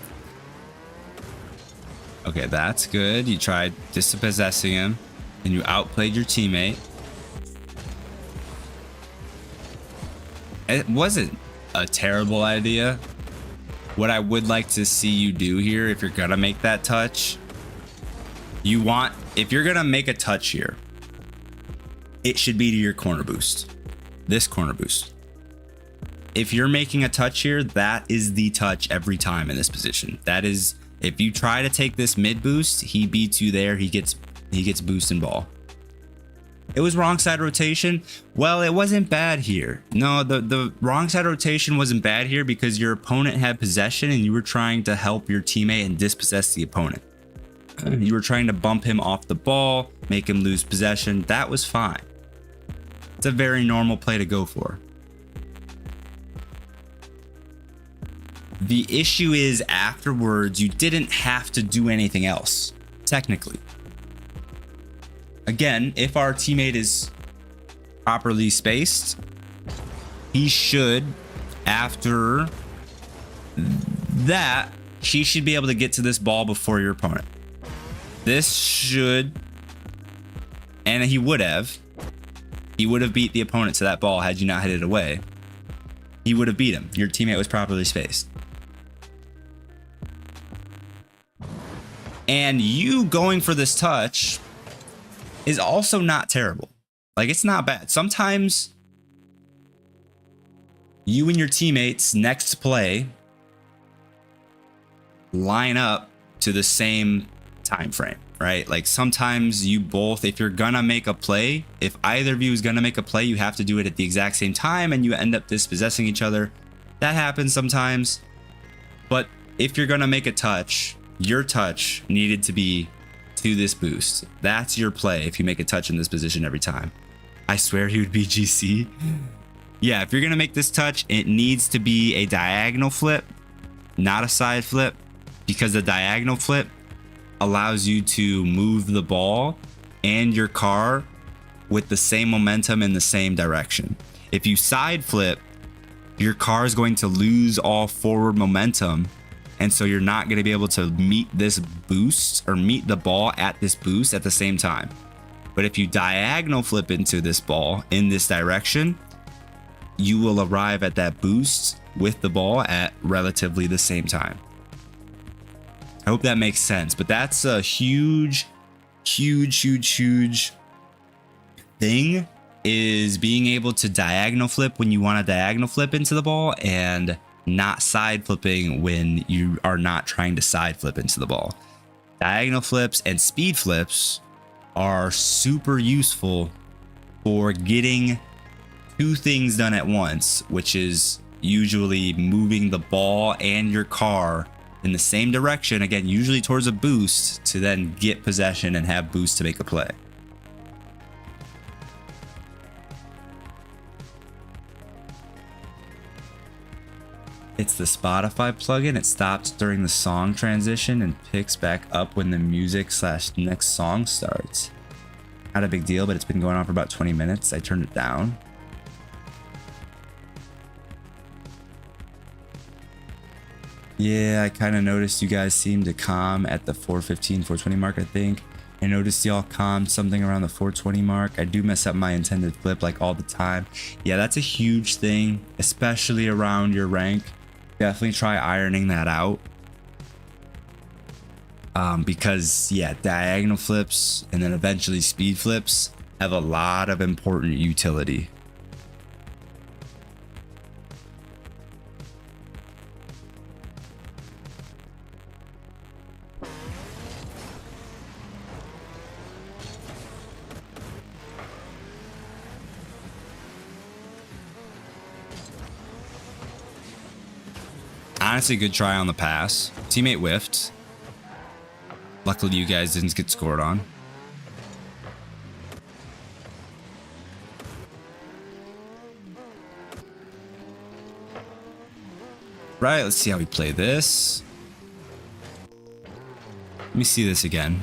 Okay, that's good. You tried dispossessing him, and you outplayed your teammate. It wasn't a terrible idea. What I would like to see you do here, if you're gonna make that touch, if you're gonna make a touch here, it should be to your corner boost. This corner boost. If you're making a touch here, that is the touch every time in this position. That is, if you try to take this mid boost, he beats you there. He gets boost and ball. It was wrong side rotation. Well, it wasn't bad here. No, the wrong side rotation wasn't bad here because your opponent had possession and you were trying to help your teammate and dispossess the opponent. You were trying to bump him off the ball, make him lose possession. That was fine. It's a very normal play to go for. The issue is afterwards, you didn't have to do anything else, technically. Again, if our teammate is properly spaced, he should, after that, he should be able to get to this ball before your opponent. This should, and he would have beat the opponent to that ball had you not hit it away. He would have beat him. Your teammate was properly spaced. And you going for this touch is also not terrible. Like, it's not bad. Sometimes you and your teammates next play line up to the same time frame, right? Like, sometimes you both, if you're gonna make a play, if either of you is gonna make a play, you have to do it at the exact same time and you end up dispossessing each other. That happens sometimes. But if you're gonna make a touch, your touch needed to be to this boost. That's your play if you make a touch in this position every time. I swear he would be GC. Yeah, if you're gonna make this touch, it needs to be a diagonal flip, not a side flip, because the diagonal flip allows you to move the ball and your car with the same momentum in the same direction. If you side flip, your car is going to lose all forward momentum, and so you're not going to be able to meet this boost or meet the ball at this boost at the same time. But if you diagonal flip into this ball in this direction, you will arrive at that boost with the ball at relatively the same time. I hope that makes sense, but that's a huge thing, is being able to diagonal flip when you want to diagonal flip into the ball and not side flipping when you are not trying to side flip into the ball. Diagonal flips and speed flips are super useful for getting two things done at once, which is usually moving the ball and your car in the same direction, again, usually towards a boost, to then get possession and have boost to make a play. It's the Spotify plugin. It stops during the song transition and picks back up when the music/next song starts. Not a big deal, but it's been going on for about 20 minutes. I turned it down. Yeah, I kind of noticed you guys seem to calm at the 415, 420 mark, I think. I noticed y'all calmed something around the 420 mark. I do mess up my intended flip like all the time. Yeah, that's a huge thing, especially around your rank. Definitely try ironing that out. Because yeah, diagonal flips and then eventually speed flips have a lot of important utility. Honestly, good try on the pass. Teammate whiffed. Luckily, you guys didn't get scored on. Right, let's see how we play this. Let me see this again.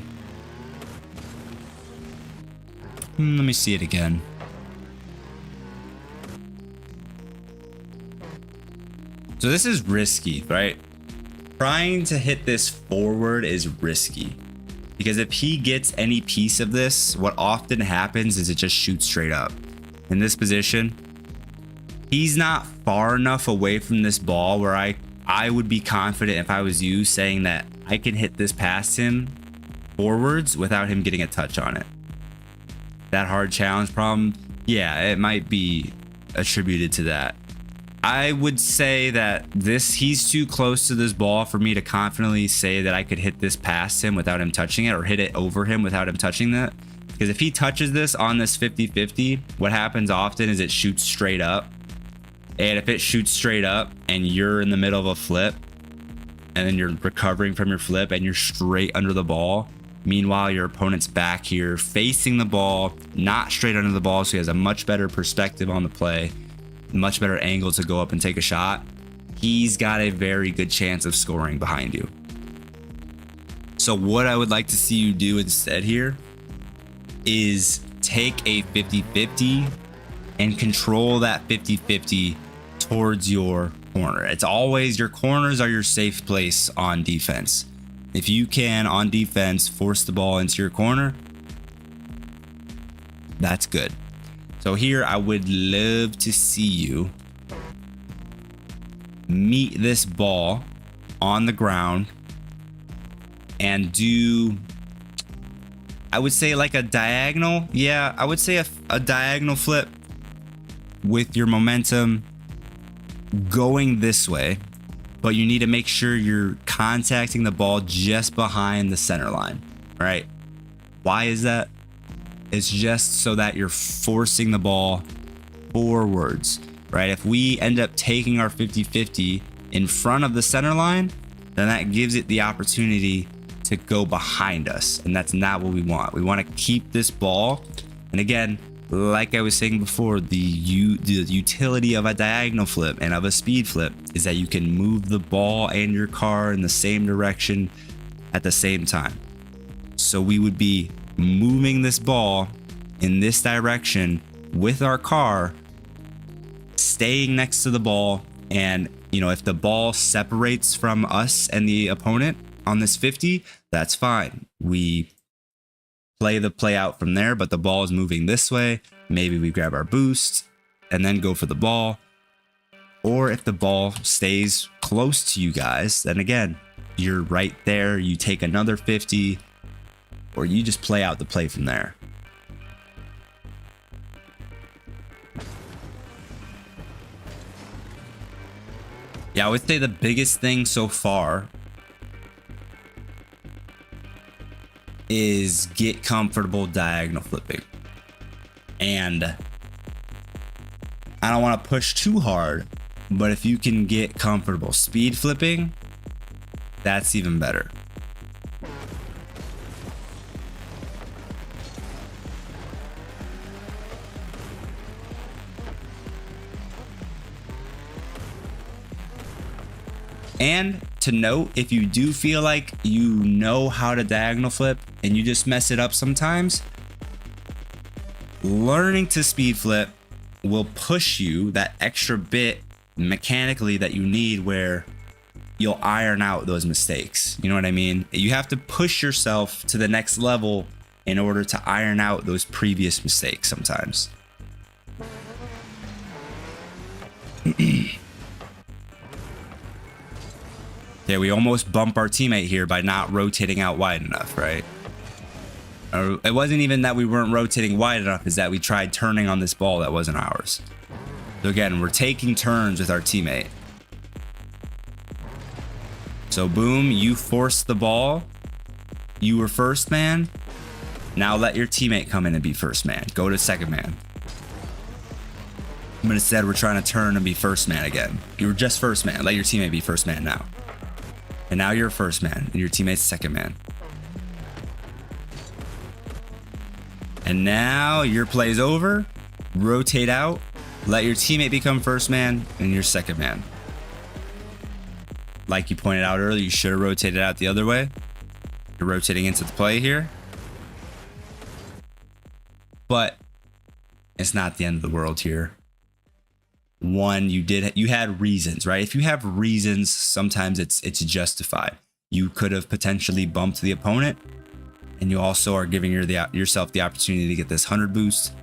Let me see it again. So this is risky, right? Trying to hit this forward is risky. Because if he gets any piece of this, what often happens is it just shoots straight up. In this position, he's not far enough away from this ball where I would be confident if I was you saying that I can hit this past him forwards without him getting a touch on it. That hard challenge problem, yeah, it might be attributed to that. I would say that he's too close to this ball for me to confidently say that I could hit this past him without him touching it, or hit it over him without him touching that. Because if he touches this on this 50-50, what happens often is it shoots straight up. And if it shoots straight up and you're in the middle of a flip and then you're recovering from your flip and you're straight under the ball, meanwhile your opponent's back here facing the ball, not straight under the ball, so he has a much better perspective on the play, much better angle to go up and take a shot, he's got a very good chance of scoring behind you. So what I would like to see you do instead here is take a 50-50 and control that 50-50 towards your corner. It's always, your corners are your safe place on defense. If you can on defense force the ball into your corner, that's good. So here I would love to see you meet this ball on the ground and do, I would say like a diagonal. Yeah, I would say a diagonal flip with your momentum going this way, but you need to make sure you're contacting the ball just behind the center line, right? Why is that? It's just so that you're forcing the ball forwards, right? If we end up taking our 50-50 in front of the center line, then that gives it the opportunity to go behind us. And that's not what we want. We want to keep this ball. And again, like I was saying before, the utility of a diagonal flip and of a speed flip is that you can move the ball and your car in the same direction at the same time. So we would be moving this ball in this direction with our car, staying next to the ball, and if the ball separates from us and the opponent on this 50, that's fine. We play the play out from there, but the ball is moving this way. Maybe we grab our boost and then go for the ball. Or if the ball stays close to you guys, then again, you're right there. You take another 50, or you just play out the play from there. Yeah, I would say the biggest thing so far is get comfortable diagonal flipping. And I don't want to push too hard, but if you can get comfortable speed flipping, that's even better. And to note, if you do feel like you know how to diagonal flip and you just mess it up sometimes, learning to speed flip will push you that extra bit mechanically that you need, where you'll iron out those mistakes. You know what I mean? You have to push yourself to the next level in order to iron out those previous mistakes sometimes. Yeah, we almost bump our teammate here by not rotating out wide enough, right? Or it wasn't even that we weren't rotating wide enough, is that we tried turning on this ball that wasn't ours. So again, we're taking turns with our teammate. So boom, you forced the ball. You were first man. Now let your teammate come in and be first man. Go to second man. But instead, we're trying to turn and be first man again. You were just first man. Let your teammate be first man now. And now you're first man, and your teammate's second man. And now your play's over. Rotate out. Let your teammate become first man, and you're second man. Like you pointed out earlier, you should have rotated out the other way. You're rotating into the play here. But it's not the end of the world here. One, you had reasons, right? If you have reasons, sometimes it's justified. You could have potentially bumped the opponent, and you also are giving yourself the opportunity to get this 100 boost.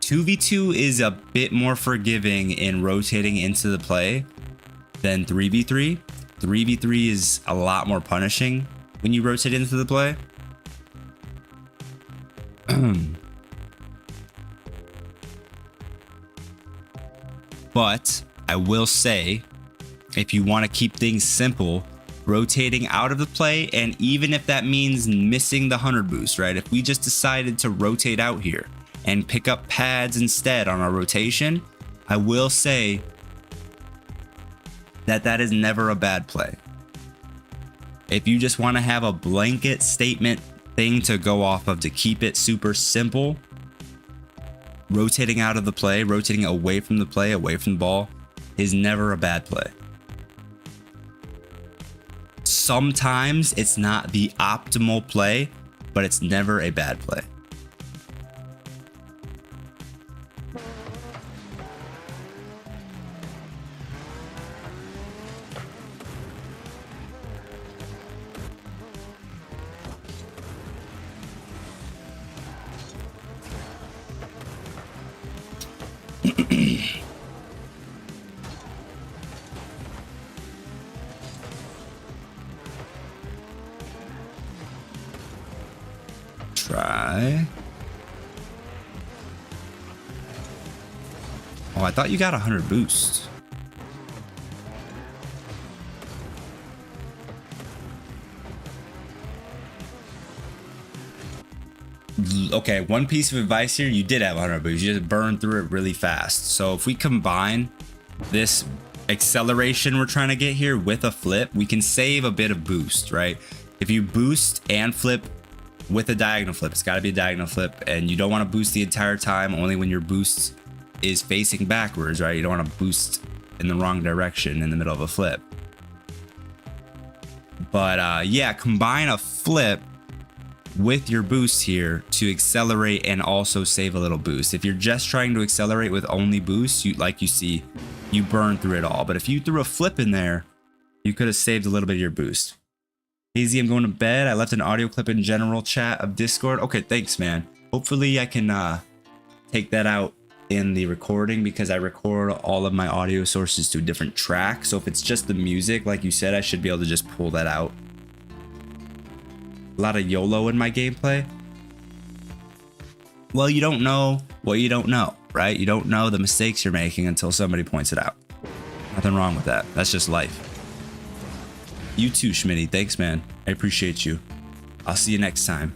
2v2 is a bit more forgiving in rotating into the play than 3v3. 3v3 is a lot more punishing when you rotate into the play. But I will say, if you want to keep things simple, rotating out of the play, and even if that means missing the 100 boost, right? If we just decided to rotate out here and pick up pads instead on our rotation, I will say that that is never a bad play. If you just want to have a blanket statement thing to go off of to keep it super simple, rotating out of the play, rotating away from the play, away from the ball, is never a bad play. Sometimes it's not the optimal play, but it's never a bad play. Try. Oh, I thought you got 100 boost. Okay, one piece of advice here, you did have 100 boost. You just burned through it really fast. So if we combine this acceleration we're trying to get here with a flip, we can save a bit of boost, right? If you boost and flip with a diagonal flip, it's got to be a diagonal flip, and you don't want to boost the entire time, only when your boost is facing backwards, right? You don't want to boost in the wrong direction in the middle of a flip. But yeah, combine a flip with your boost here to accelerate and also save a little boost. If you're just trying to accelerate with only boost, like you see, you burn through it all. But if you threw a flip in there, you could have saved a little bit of your boost. Easy, I'm going to bed. I left an audio clip in general chat of Discord. Okay, thanks, man. Hopefully I can take that out in the recording, because I record all of my audio sources to a different track. So if it's just the music, like you said, I should be able to just pull that out. A lot of YOLO in my gameplay. Well, you don't know what you don't know, right? You don't know the mistakes you're making until somebody points it out. Nothing wrong with that. That's just life. You too, Schmitty. Thanks, man. I appreciate you. I'll see you next time.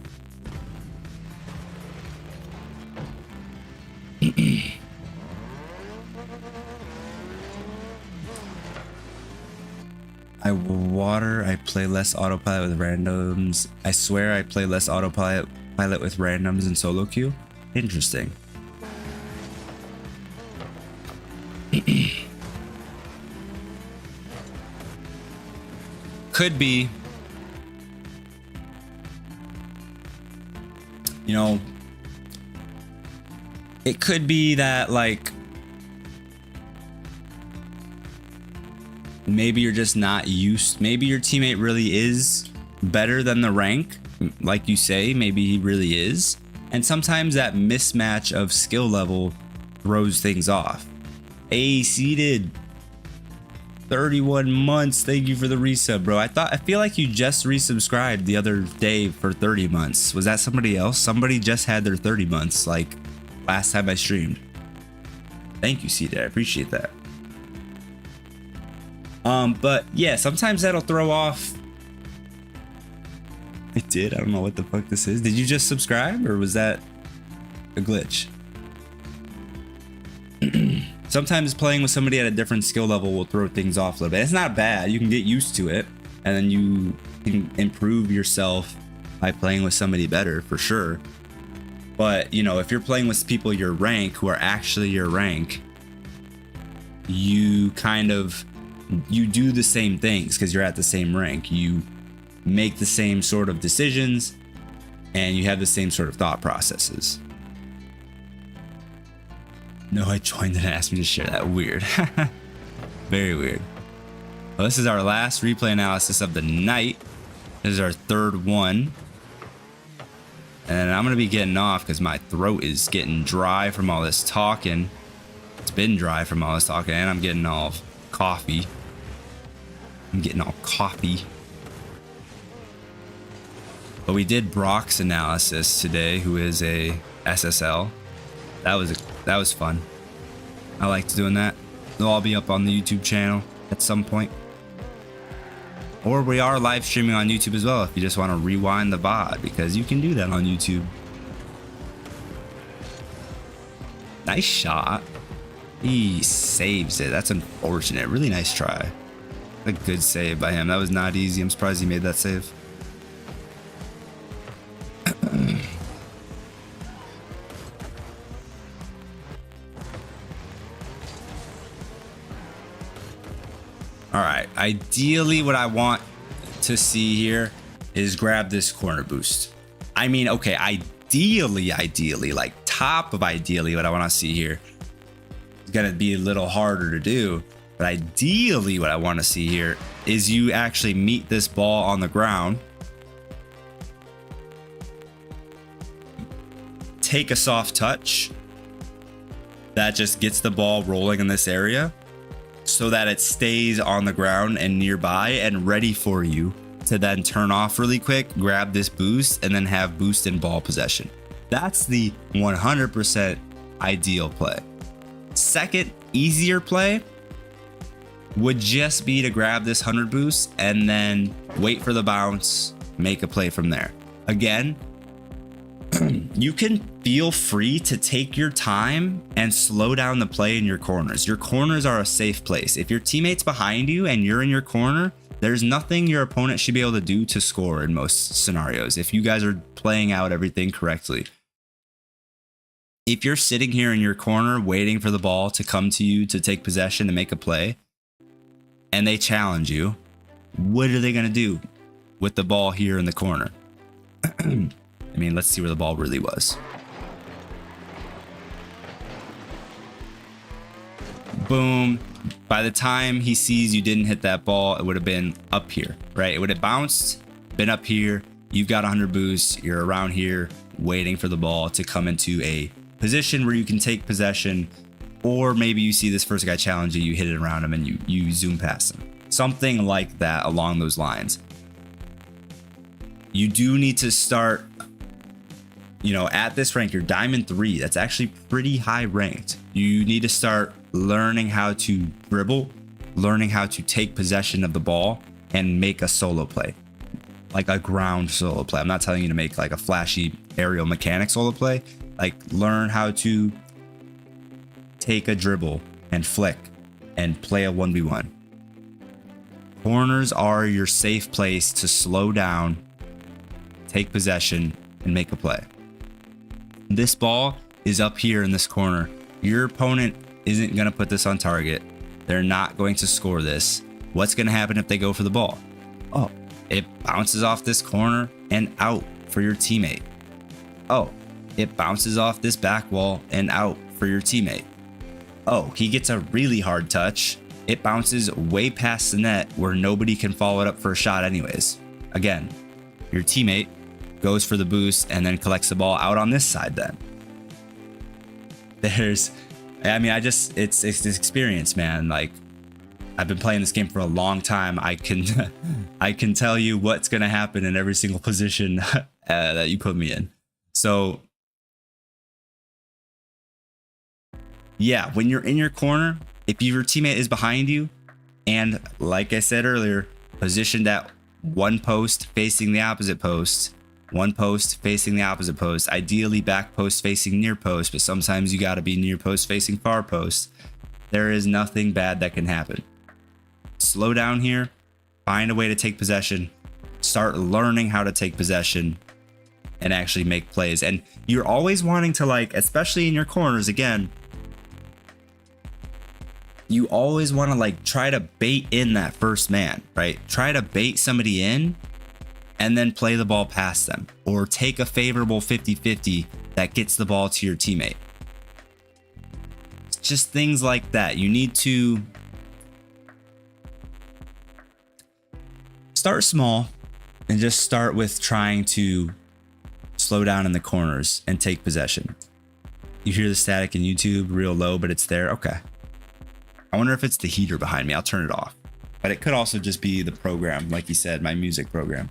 I play less autopilot with randoms. I swear I play less autopilot with randoms in solo queue. Interesting. Could be, you know, it could be that, like, maybe you're just not used, maybe your teammate really is better than the rank, like you say, maybe he really is. And sometimes that mismatch of skill level throws things off. A seated 31 months. Thank you for the resub, bro. I feel like you just resubscribed the other day for 30 months. Was that somebody else? Somebody just had their 30 months like last time I streamed. Thank you, seated. I appreciate that. But yeah, sometimes that'll throw off. I did. I don't know what the fuck this is. Did you just subscribe or was that a glitch? Sometimes playing with somebody at a different skill level will throw things off a little bit. It's not bad. You can get used to it and then you can improve yourself by playing with somebody better for sure. But, you know, if you're playing with people your rank who are actually your rank, you do the same things because you're at the same rank. You make the same sort of decisions and you have the same sort of thought processes. No, I joined and asked me to share that. Weird. Very weird. Well, this is our last replay analysis of the night. This is our third one. And I'm going to be getting off because my throat is getting dry from all this talking. It's been dry from all this talking and I'm getting all coffee. But we did Brock's analysis today, who is a SSL. That was fun. I liked doing that. They'll all be up on the YouTube channel at some point. Or we are live streaming on YouTube as well if you just want to rewind the VOD, because you can do that on YouTube. Nice shot. He saves it. That's unfortunate. Really nice try. A good save by him. That was not easy. I'm surprised he made that save. All right, ideally what I want to see here is grab this corner boost. I mean, okay, ideally, like top of ideally, what I want to see here is gonna be a little harder to do, but ideally what I want to see here is you actually meet this ball on the ground, take a soft touch that just gets the ball rolling in this area, so that it stays on the ground and nearby and ready for you to then turn off really quick, grab this boost, and then have boost in ball possession. That's the 100% ideal play. Second, easier play would just be to grab this 100 boost and then wait for the bounce, make a play from there. Again, you can feel free to take your time and slow down the play in your corners. Your corners are a safe place. If your teammate's behind you and you're in your corner, there's nothing your opponent should be able to do to score in most scenarios if you guys are playing out everything correctly. If you're sitting here in your corner waiting for the ball to come to you to take possession and make a play, and they challenge you, what are they going to do with the ball here in the corner? I mean, let's see where the ball really was. Boom. By the time he sees you didn't hit that ball, it would have been up here, right? It would have bounced, been up here. You've got 100 boosts. You're around here waiting for the ball to come into a position where you can take possession. Or maybe you see this first guy challenge you, hit it around him, and you zoom past him. Something like that along those lines. You do need to start, you know, at this rank, you're Diamond 3. That's actually pretty high ranked. You need to start learning how to dribble, learning how to take possession of the ball and make a solo play, like a ground solo play. I'm not telling you to make like a flashy aerial mechanic solo play. Like, learn how to take a dribble and flick and play a 1v1. Corners are your safe place to slow down, take possession, and make a play. This ball is up here in this corner. Your opponent isn't going to put this on target. They're not going to score this. What's going to happen if they go for the ball? Oh, it bounces off this corner and out for your teammate. Oh, it bounces off this back wall and out for your teammate. Oh, he gets a really hard touch. It bounces way past the net where nobody can follow it up for a shot anyways. Again, your teammate goes for the boost, and then collects the ball out on this side then. It's experience, man. Like, I've been playing this game for a long time. I can tell you what's gonna happen in every single position that you put me in. So yeah, when you're in your corner, if your teammate is behind you, and like I said earlier, positioned at one post facing the opposite post, one post facing the opposite post, ideally back post facing near post, but sometimes you got to be near post facing far post. There is nothing bad that can happen. Slow down here, find a way to take possession, start learning how to take possession and actually make plays. And you're always wanting to, like, especially in your corners, again, you always want to like try to bait in that first man, right? Try to bait somebody in and then play the ball past them, or take a favorable 50-50 that gets the ball to your teammate. It's just things like that. You need to start small and just start with trying to slow down in the corners and take possession. You hear the static in YouTube real low, but it's there. Okay. I wonder if it's the heater behind me. I'll turn it off. But it could also just be the program, like you said, my music program.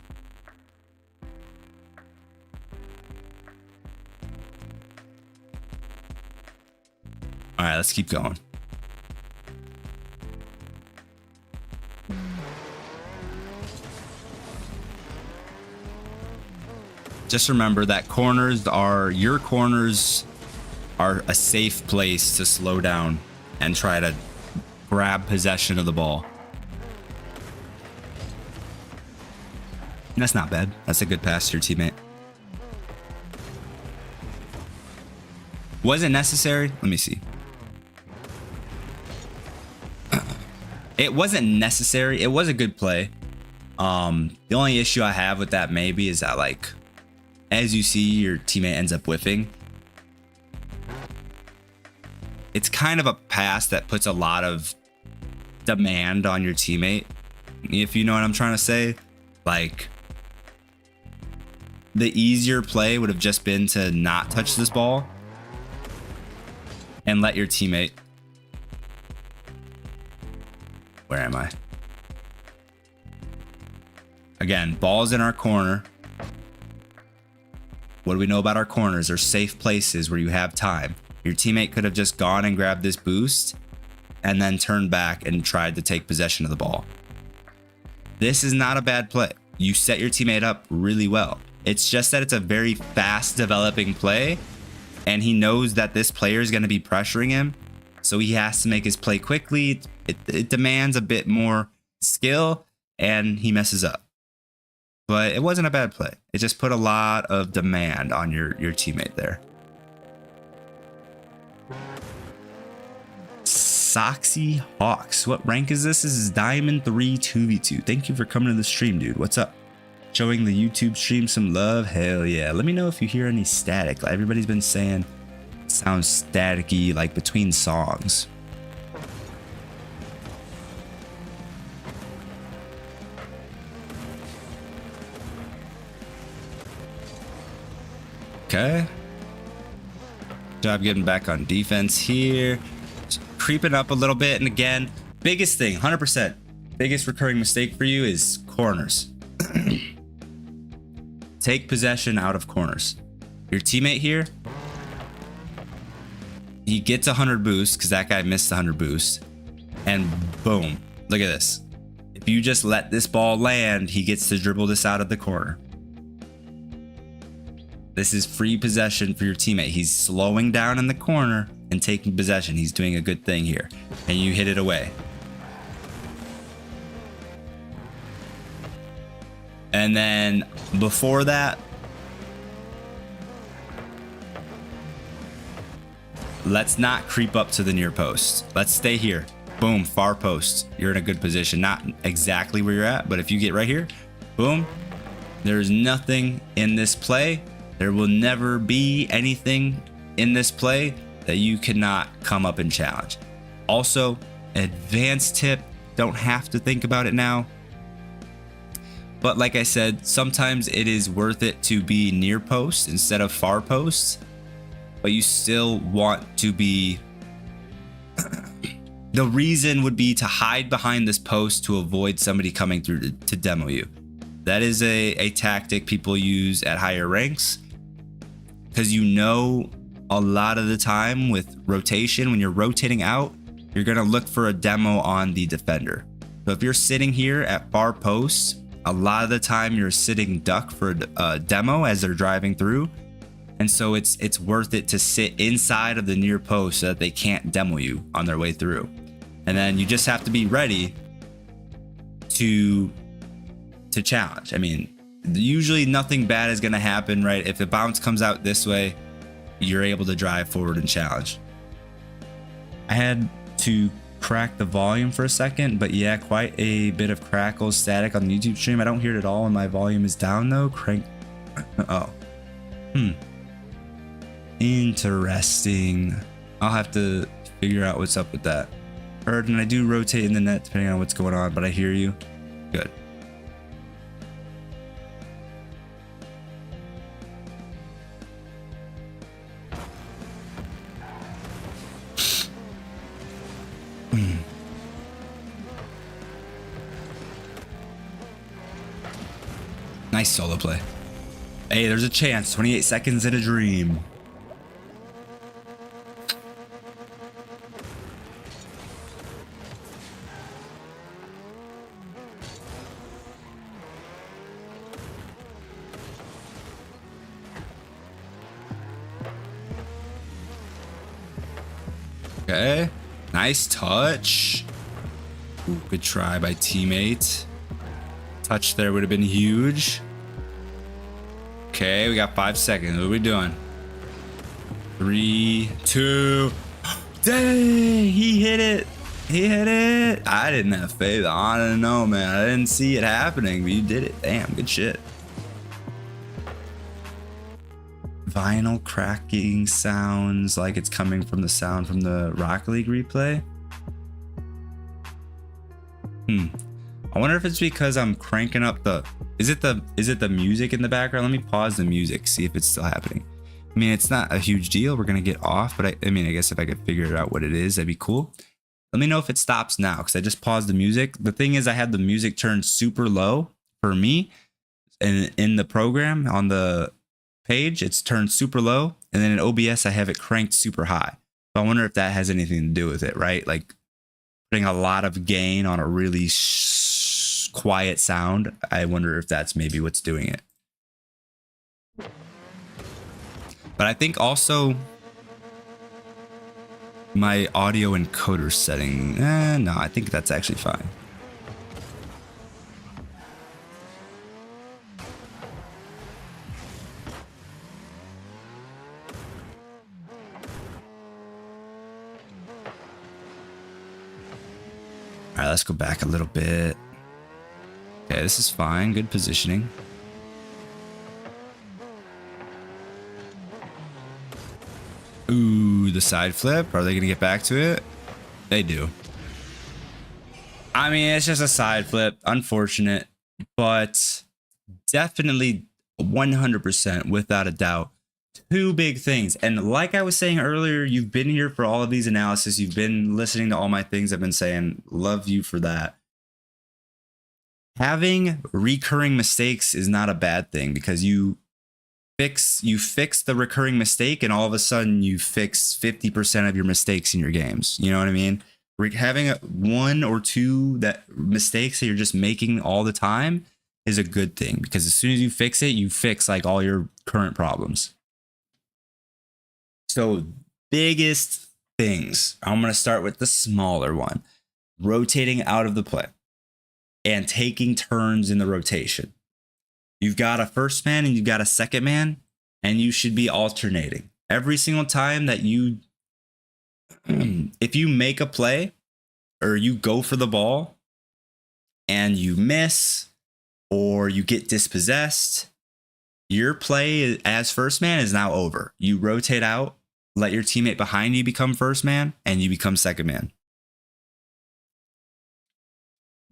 All right, let's keep going. Just remember that your corners are a safe place to slow down and try to grab possession of the ball. That's not bad. That's a good pass to your teammate. Was it necessary? Let me see. It wasn't necessary. It was a good play. The only issue I have with that maybe is that, like, as you see, your teammate ends up whiffing. It's kind of a pass that puts a lot of demand on your teammate, if you know what I'm trying to say. Like, the easier play would have just been to not touch this ball and let your teammate... Where am I? Again, ball's in our corner. What do we know about our corners? They're safe places where you have time. Your teammate could have just gone and grabbed this boost and then turned back and tried to take possession of the ball. This is not a bad play. You set your teammate up really well. It's just that it's a very fast developing play, and he knows that this player is going to be pressuring him, so he has to make his play quickly. It demands a bit more skill, and he messes up. But it wasn't a bad play. It just put a lot of demand on your teammate there. Soxy Hawks. What rank is this? This is Diamond 3 2v2. Thank you for coming to the stream, dude. What's up? Showing the YouTube stream some love? Hell yeah. Let me know if you hear any static. Like, everybody's been saying it sounds staticky, like between songs. Okay. Job getting back on defense here. Just creeping up a little bit. And again, biggest thing, 100%, biggest recurring mistake for you is corners. Take possession out of corners. Your teammate here, he gets 100 boost because that guy missed 100 boost. And boom, look at this. If you just let this ball land, he gets to dribble this out of the corner. This is free possession for your teammate. He's slowing down in the corner and taking possession. He's doing a good thing here. And you hit it away. And then before that, let's not creep up to the near post. Let's stay here. Boom, far post. You're in a good position. Not exactly where you're at, but if you get right here, boom, there's nothing in this play. There will never be anything in this play that you cannot come up and challenge. Also, advanced tip, don't have to think about it now. But like I said, sometimes it is worth it to be near post instead of far post, but you still want to be. The reason would be to hide behind this post to avoid somebody coming through to demo you. That is a tactic people use at higher ranks, because you know a lot of the time with rotation, when you're rotating out, you're going to look for a demo on the defender. So if you're sitting here at far post, a lot of the time you're sitting duck for a demo as they're driving through. And so it's worth it to sit inside of the near post so that they can't demo you on their way through. And then you just have to be ready to challenge. I mean, usually nothing bad is going to happen, right? If the bounce comes out this way, you're able to drive forward and challenge. I had to crack the volume for a second, but yeah, quite a bit of crackle static on the YouTube stream. I don't hear it at all when my volume is down though. Crank. Oh. Interesting. I'll have to figure out what's up with that. Heard, and I do rotate in the net depending on what's going on, but I hear you. Good. Nice solo play. Hey, there's a chance. 28 seconds in a dream. Okay. Nice touch. Ooh, good try by teammate. Touch there would have been huge. Okay, we got 5 seconds. What are we doing? 3, 2. Dang, he hit it. He hit it. I didn't have faith. I don't know, man. I didn't see it happening, but you did it. Damn, good shit. Vinyl cracking sounds like it's coming from the sound from the Rocket League replay. I wonder if it's because I'm cranking up the. Is it the music in the background? Let me pause the music, see if it's still happening. I mean, it's not a huge deal. We're gonna get off, but I mean, I guess if I could figure out what it is, that'd be cool. Let me know if it stops now, because I just paused the music. The thing is, I had the music turned super low for me, and in the program on the page, it's turned super low, and then in OBS, I have it cranked super high. So I wonder if that has anything to do with it, right? Like putting a lot of gain on a really quiet sound. I wonder if that's maybe what's doing it. But I think also my audio encoder setting. No, I think that's actually fine. All right, let's go back a little bit. Okay, this is fine. Good positioning. Ooh, the side flip. Are they going to get back to it? They do. I mean, it's just a side flip. Unfortunate, but definitely 100% without a doubt. Two big things. And like I was saying earlier, you've been here for all of these analysis. You've been listening to all my things I've been saying. Love you for that. Having recurring mistakes is not a bad thing, because you fix the recurring mistake, and all of a sudden you fix 50% of your mistakes in your games. You know what I mean? Having one or two mistakes that you're just making all the time is a good thing, because as soon as you fix it, you fix like all your current problems. So biggest things, I'm going to start with the smaller one: rotating out of the play and taking turns in the rotation. You've got a first man and you've got a second man, and you should be alternating every single time that you, if you make a play or you go for the ball and you miss or you get dispossessed, your play as first man is now over. You rotate out, let your teammate behind you become first man, and you become second man.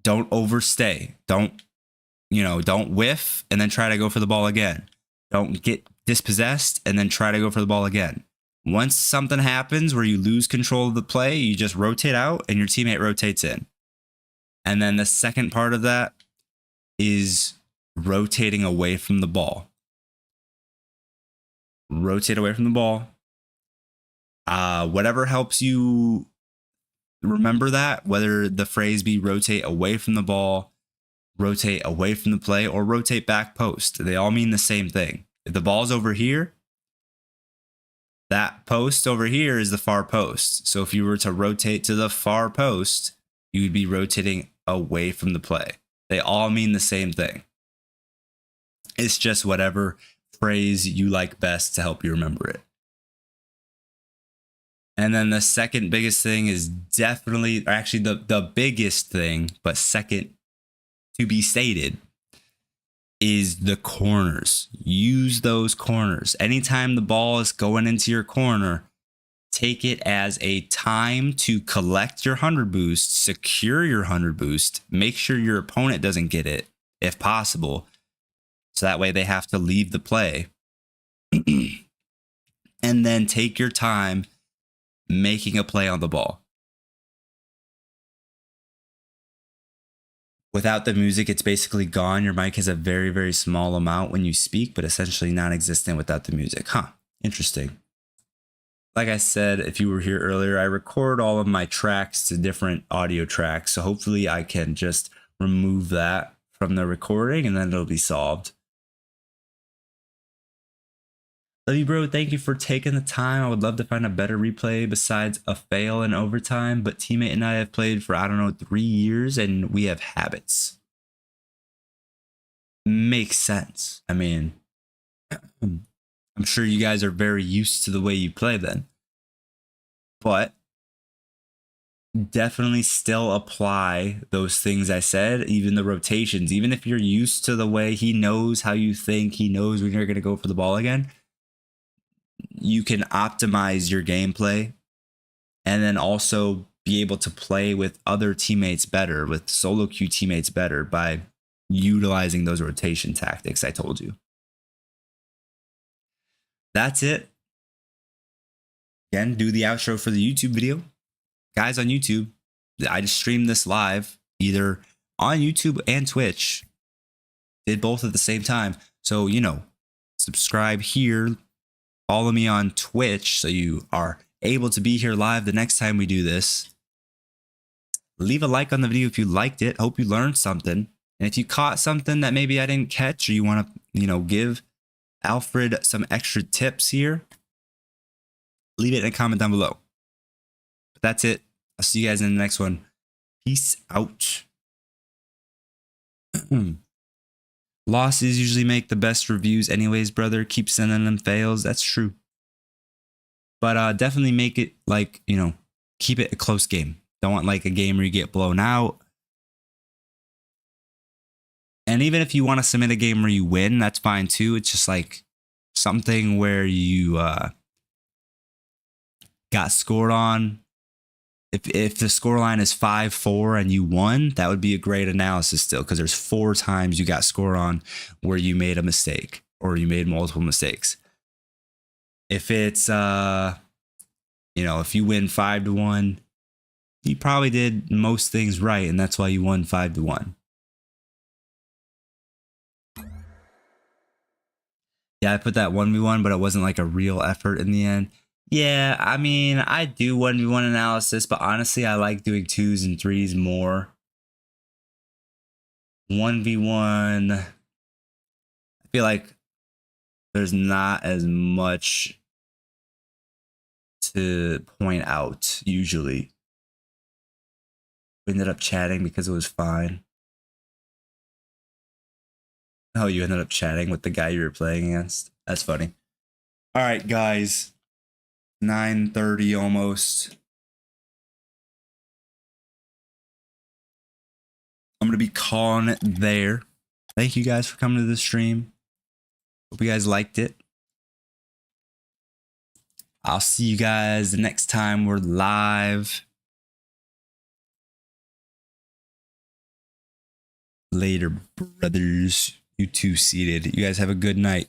Don't overstay. Don't don't whiff and then try to go for the ball again. Don't get dispossessed and then try to go for the ball again. Once something happens where you lose control of the play, you just rotate out and your teammate rotates in. And then the second part of that is rotating away from the ball. Rotate away from the ball. Whatever helps you remember that, whether the phrase be rotate away from the ball, rotate away from the play, or rotate back post. They all mean the same thing. If the ball's over here, that post over here is the far post. So if you were to rotate to the far post, you would be rotating away from the play. They all mean the same thing. It's just whatever phrase you like best to help you remember it. And then the second biggest thing is definitely, actually the biggest thing, but second to be stated, is the corners. Use those corners. Anytime the ball is going into your corner, take it as a time to collect your 100 boost, secure your 100 boost, make sure your opponent doesn't get it if possible. So that way they have to leave the play. And then take your time making a play on the ball. Without the music, it's basically gone. Your mic has a very, very small amount when you speak, but essentially non-existent without the music. Interesting. Like I said, if you were here earlier, I record all of my tracks to different audio tracks. So hopefully I can just remove that from the recording and then it'll be solved. Love you, bro. Thank you for taking the time. I would love to find a better replay besides a fail in overtime, but teammate and I have played for, 3 years and we have habits. Makes sense. I mean, I'm sure you guys are very used to the way you play then. But definitely still apply those things I said, even the rotations. Even if you're used to the way he knows how you think, he knows when you're going to go for the ball again, you can optimize your gameplay and then also be able to play with other teammates better, with solo queue teammates better by utilizing those rotation tactics I told you. That's it. Again, do the outro for the YouTube video. Guys on YouTube, I just streamed this live, either on YouTube and Twitch. Did both at the same time. So, subscribe here. Follow me on Twitch so you are able to be here live the next time we do this. Leave a like on the video if you liked it. Hope you learned something. And if you caught something that maybe I didn't catch, or you want to, give Alfred some extra tips here, leave it in a comment down below. But that's it. I'll see you guys in the next one. Peace out. Losses usually make the best reviews anyways, brother. Keep sending them fails. That's true. But definitely make it keep it a close game. Don't want like a game where you get blown out. And even if you want to submit a game where you win, that's fine too. It's just like something where you got scored on. If the scoreline is 5-4 and you won, that would be a great analysis still, because there's 4 times you got scored on where you made a mistake or you made multiple mistakes. If it's if you win 5-1, you probably did most things right, and that's why you won 5-1. Yeah, I put that 1v1, but it wasn't like a real effort in the end. Yeah, I mean, I do 1v1 analysis, but honestly, I like doing 2s and 3s more. 1v1, I feel like there's not as much to point out, usually. We ended up chatting because it was fine. Oh, you ended up chatting with the guy you were playing against? That's funny. All right, guys. 9:30 almost. I'm going to be calling it there. Thank you guys for coming to the stream. Hope you guys liked it. I'll see you guys the next time we're live. Later, brothers. You two seated. You guys have a good night.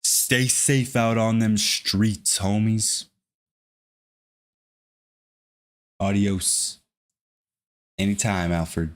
Stay safe out on them streets, homies. Adios. Anytime, Alfred.